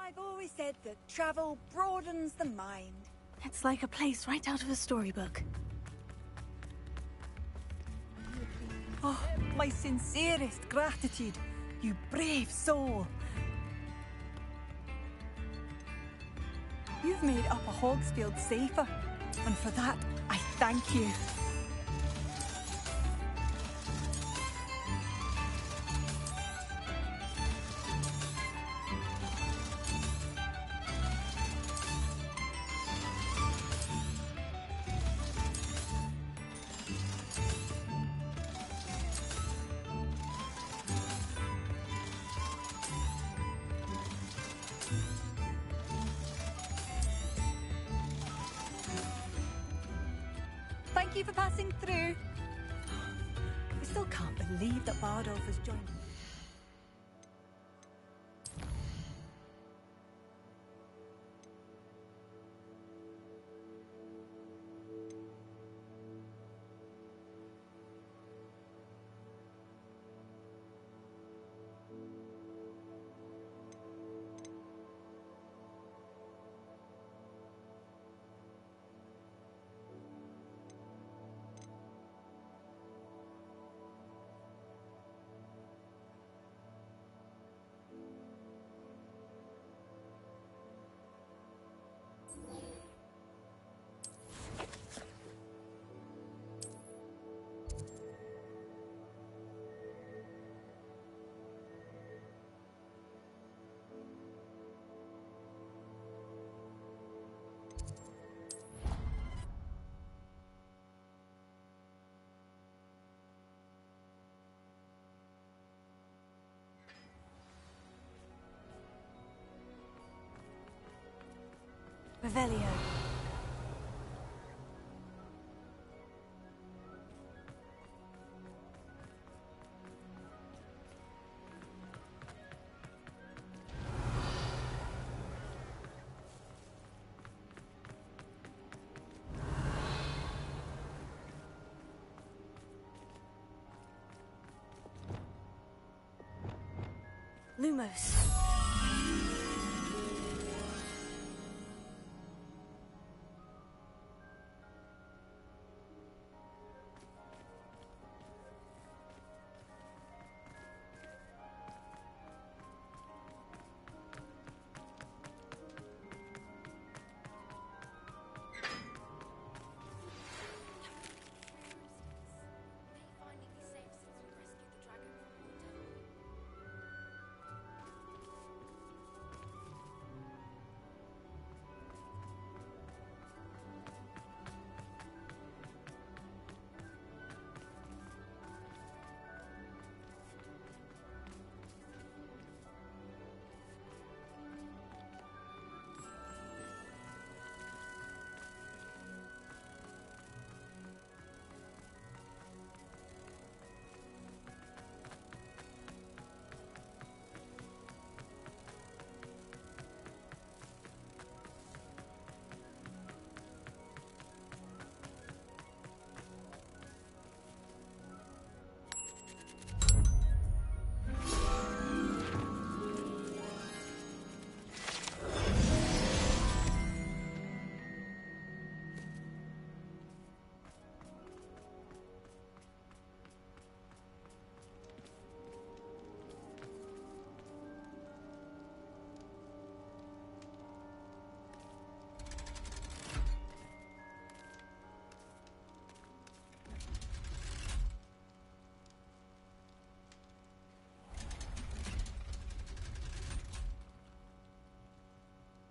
I've always said that travel broadens the mind. It's like a place right out of a storybook. Oh, my sincerest gratitude, you brave soul. You've made Upper Hogsfield safer, and for that, I thank you. Thank you for passing through. I still can't believe that Bardolph has joined us. Revelio. Lumos.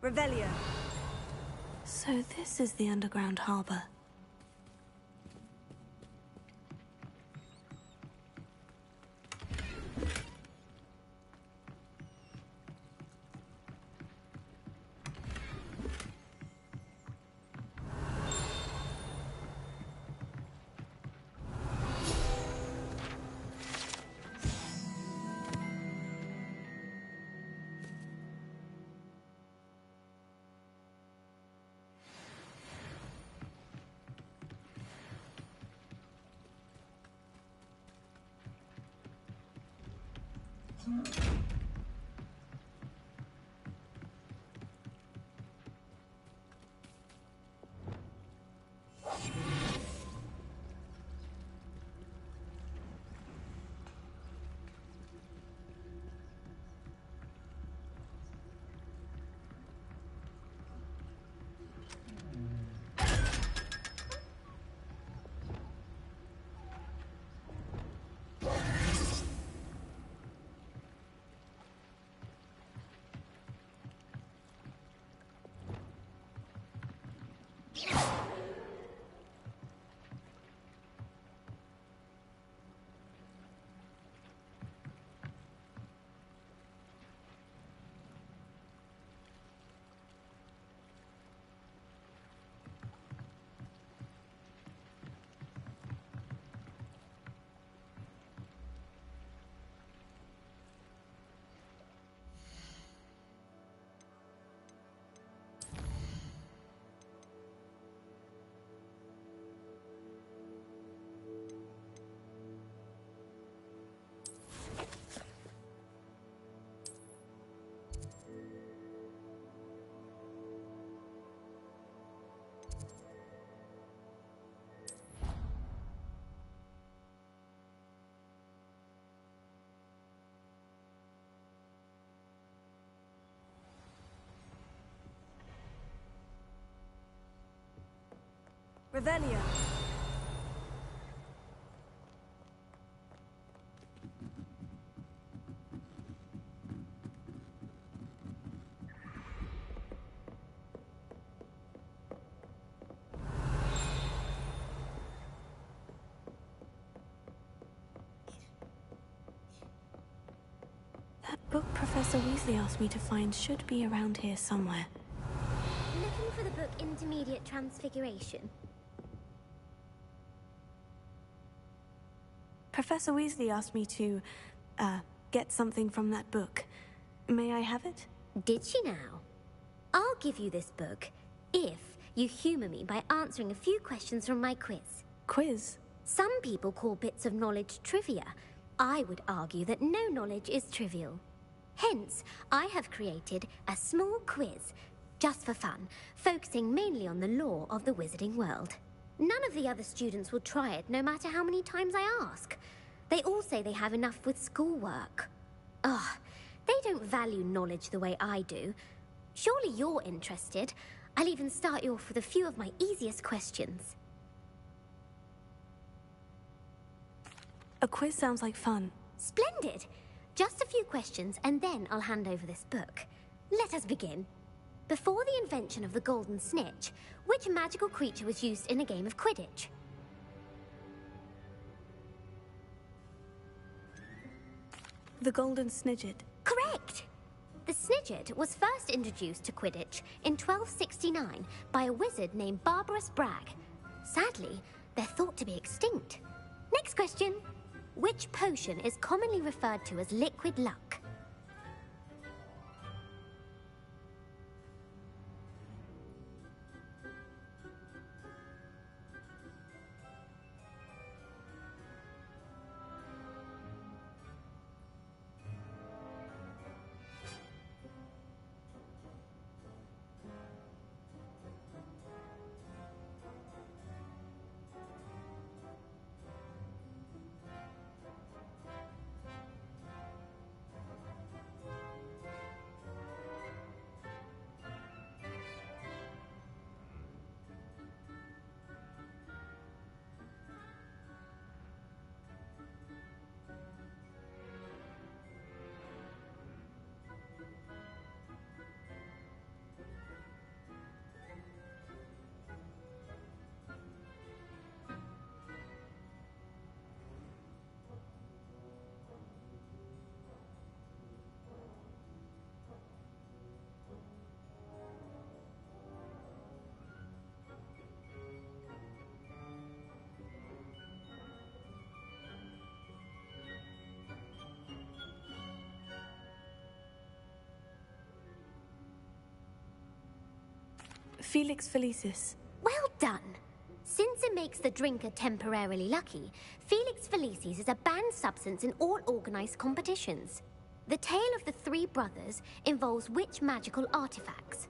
Revelio. So this is the underground harbor. Revelio. That book Professor Weasley asked me to find should be around here somewhere. Looking for the book Intermediate Transfiguration? Professor Weasley asked me to, get something from that book. May I have it? Did she now? I'll give you this book if you humour me by answering a few questions from my quiz. Quiz? Some people call bits of knowledge trivia. I would argue that no knowledge is trivial. Hence, I have created a small quiz, just for fun, focusing mainly on the lore of the wizarding world. None of the other students will try it, no matter how many times I ask. They all say they have enough with schoolwork. Ugh, they don't value knowledge the way I do. Surely you're interested. I'll even start you off with a few of my easiest questions. A quiz sounds like fun. Splendid! Just a few questions, and then I'll hand over this book. Let us begin. Before the invention of the golden snitch, which magical creature was used in a game of Quidditch? The golden snidget. Correct! The snidget was first introduced to Quidditch in 1269 by a wizard named Barbarous Bragg. Sadly, they're thought to be extinct. Next question. Which potion is commonly referred to as liquid luck? Felix Felicis. Well done! Since it makes the drinker temporarily lucky, Felix Felicis is a banned substance in all organized competitions. The tale of the three brothers involves which magical artifacts?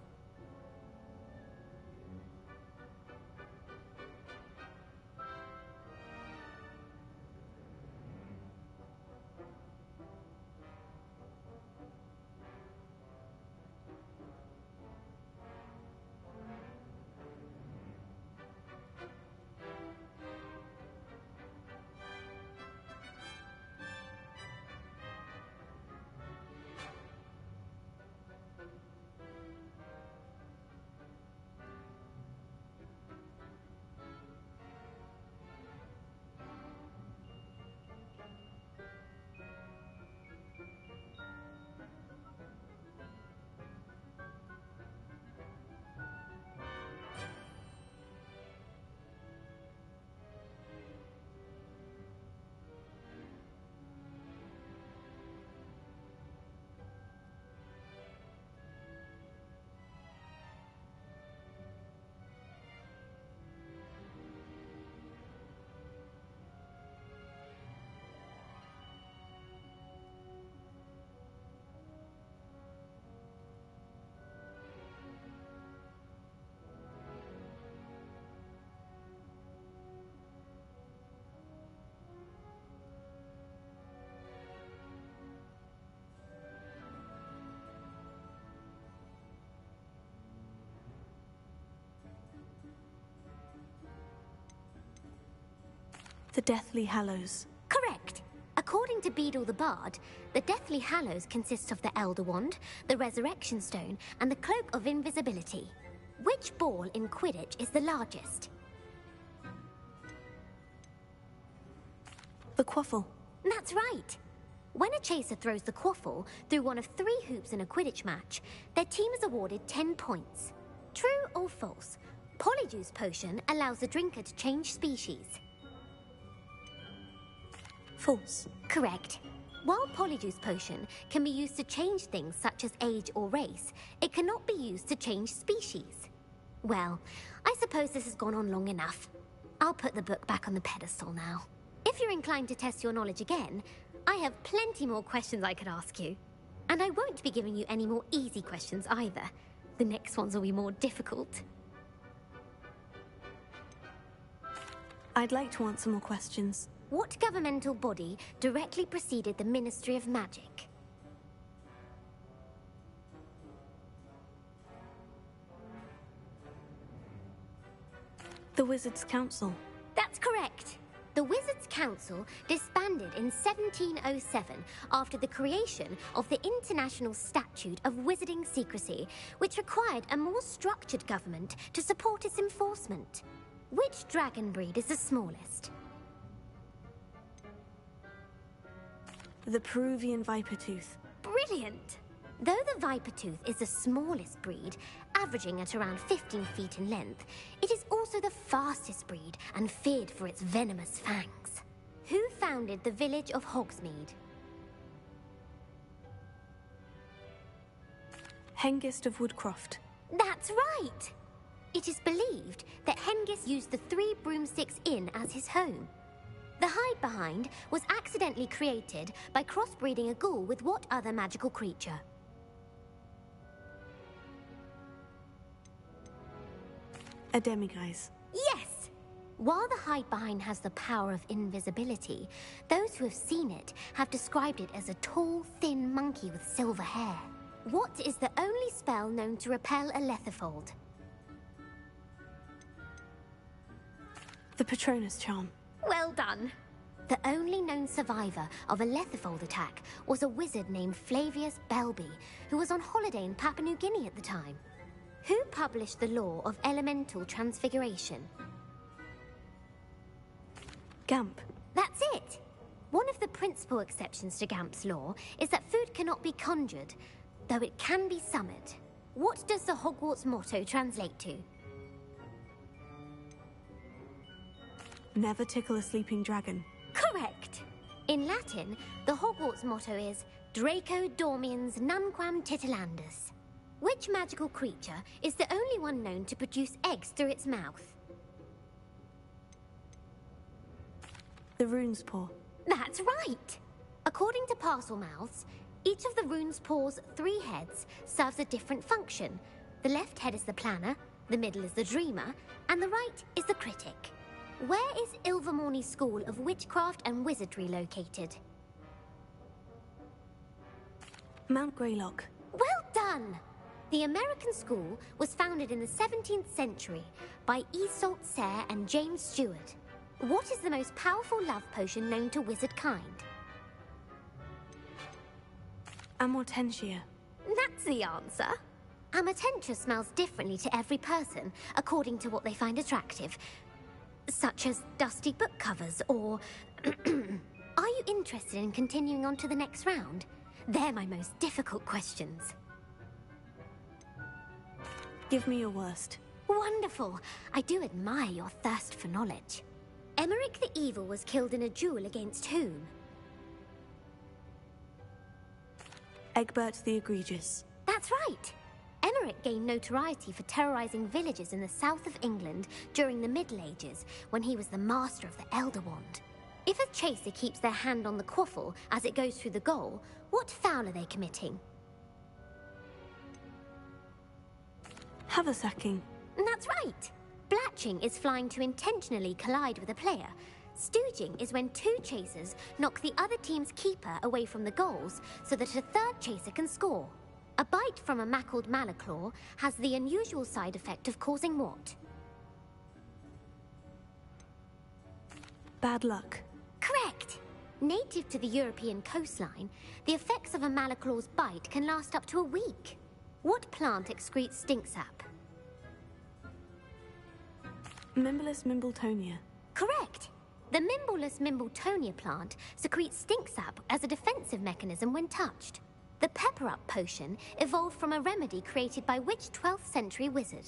The Deathly Hallows. Correct. According to Beadle the Bard, the Deathly Hallows consists of the Elder Wand, the Resurrection Stone, and the Cloak of Invisibility. Which ball in Quidditch is the largest? The Quaffle. That's right. When a chaser throws the quaffle through one of 3 hoops in a Quidditch match, their team is awarded 10 points. True or false? Polyjuice Potion allows the drinker to change species. False. Correct. While Polyjuice Potion can be used to change things such as age or race, it cannot be used to change species. Well, I suppose this has gone on long enough. I'll put the book back on the pedestal now. If you're inclined to test your knowledge again, I have plenty more questions I could ask you. And I won't be giving you any more easy questions either. The next ones will be more difficult. I'd like to answer more questions. What governmental body directly preceded the Ministry of Magic? The Wizards' Council. That's correct. The Wizards' Council disbanded in 1707 after the creation of the International Statute of Wizarding Secrecy, which required a more structured government to support its enforcement. Which dragon breed is the smallest? The Peruvian Vipertooth. Brilliant! Though the Vipertooth is the smallest breed, averaging at around 15 feet in length, it is also the fastest breed and feared for its venomous fangs. Who founded the village of Hogsmeade? Hengist of Woodcroft. That's right! It is believed that Hengist used the 3 Broomsticks Inn as his home. The Hide-Behind was accidentally created by crossbreeding a ghoul with what other magical creature? A Demiguise. Yes! While the Hide-Behind has the power of invisibility, those who have seen it have described it as a tall, thin monkey with silver hair. What is the only spell known to repel a Lethifold? The Patronus Charm. Well done! The only known survivor of a Lethifold attack was a wizard named Flavius Belby, who was on holiday in Papua New Guinea at the time. Who published the law of elemental transfiguration? Gamp. That's it! One of the principal exceptions to Gamp's law is that food cannot be conjured, though it can be summoned. What does the Hogwarts motto translate to? Never tickle a sleeping dragon. Correct! In Latin, the Hogwarts motto is Draco Dormiens Nunquam Titilandus. Which magical creature is the only one known to produce eggs through its mouth? The Rune's Paw. That's right! According to Parselmouths, each of the Rune's Paw's 3 heads serves a different function. The left head is the planner, the middle is the dreamer, and the right is the critic. Where is Ilvermorny School of Witchcraft and Wizardry located? Mount Greylock. Well done! The American school was founded in the 17th century by Iseult Sayre and James Stewart. What is the most powerful love potion known to wizard kind? Amortentia. That's the answer. Amortentia smells differently to every person, according to what they find attractive, such as dusty book covers or... Are you interested in continuing on to the next round? They're my most difficult questions. Give me your worst. Wonderful. I do admire your thirst for knowledge. Emeric the Evil was killed in a duel against whom? Egbert the Egregious. That's right. Emeric gained notoriety for terrorizing villages in the south of England during the Middle Ages, when he was the master of the Elder Wand. If a chaser keeps their hand on the quaffle as it goes through the goal, what foul are they committing? Haversacking. That's right. Blatching is flying to intentionally collide with a player. Stooging is when 2 chasers knock the other team's keeper away from the goals so that a third chaser can score. A bite from a mackled malaclaw has the unusual side effect of causing what? bad luck. Correct. Native to the European coastline, the effects of a malaclaw's bite can last up to a week. What plant excretes stink sap? Mimblus mimbletonia. Correct. The Mimblus mimbletonia plant secretes stink sap as a defensive mechanism when touched. The pepper-up potion evolved from a remedy created by which 12th century wizard?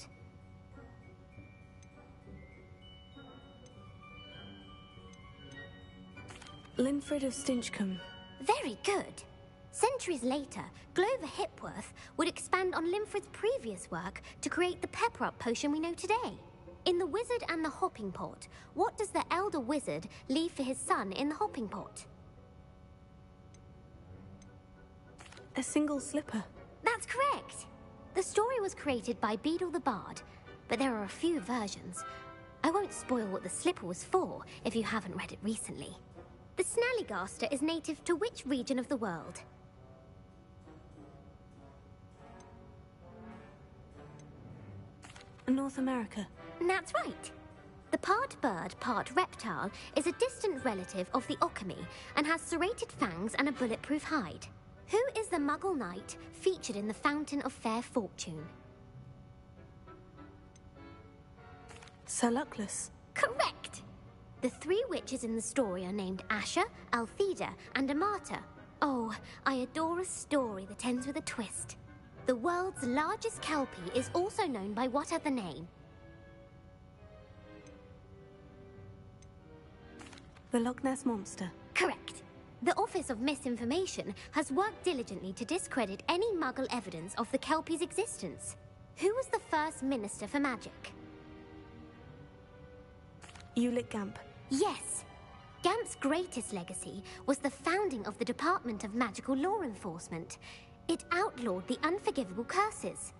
Linfred of Stinchcombe. Very good. Centuries later, Glover Hipworth would expand on Linfred's previous work to create the pepper-up potion we know today. In The Wizard and the Hopping Pot, what does the elder wizard leave for his son in the hopping pot? A single slipper. That's correct. The story was created by Beadle the Bard, but there are a few versions. I won't spoil what the slipper was for if you haven't read it recently. The Snallygaster is native to which region of the world? North America. That's right. The part bird, part reptile is a distant relative of the Occamy and has serrated fangs and a bulletproof hide. Who is the Muggle knight featured in the Fountain of Fair Fortune? Sir Luckless. Correct! The three witches in the story are named Asher, Altheda, and Amata. Oh, I adore a story that ends with a twist. The world's largest kelpie is also known by what other name? The Loch Ness Monster. Correct. The Office of Misinformation has worked diligently to discredit any Muggle evidence of the kelpie's existence. Who was the first Minister for Magic? Ulick Gamp. Yes. Gamp's greatest legacy was the founding of the Department of Magical Law Enforcement. It outlawed the unforgivable curses.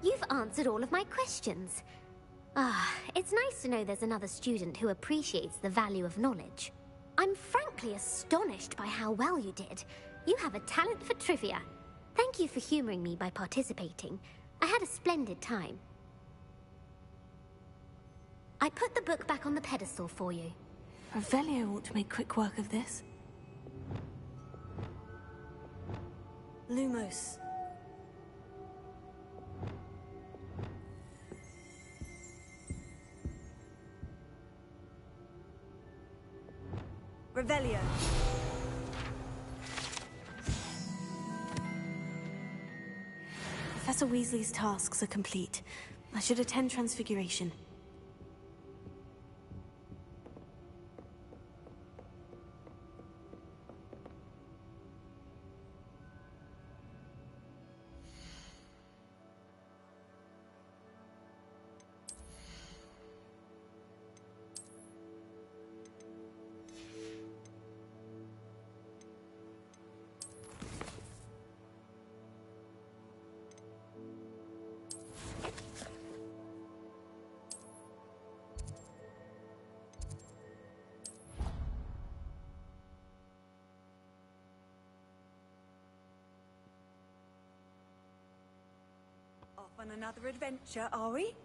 You've answered all of my questions. It's nice to know there's another student who appreciates the value of knowledge. I'm frankly astonished by how well you did. You have a talent for trivia. Thank you for humoring me by participating. I had a splendid time. I put the book back on the pedestal for you. Revelio ought to make quick work of this. Lumos. Revelio. Professor Weasley's tasks are complete. I should attend Transfiguration. On another adventure, are we?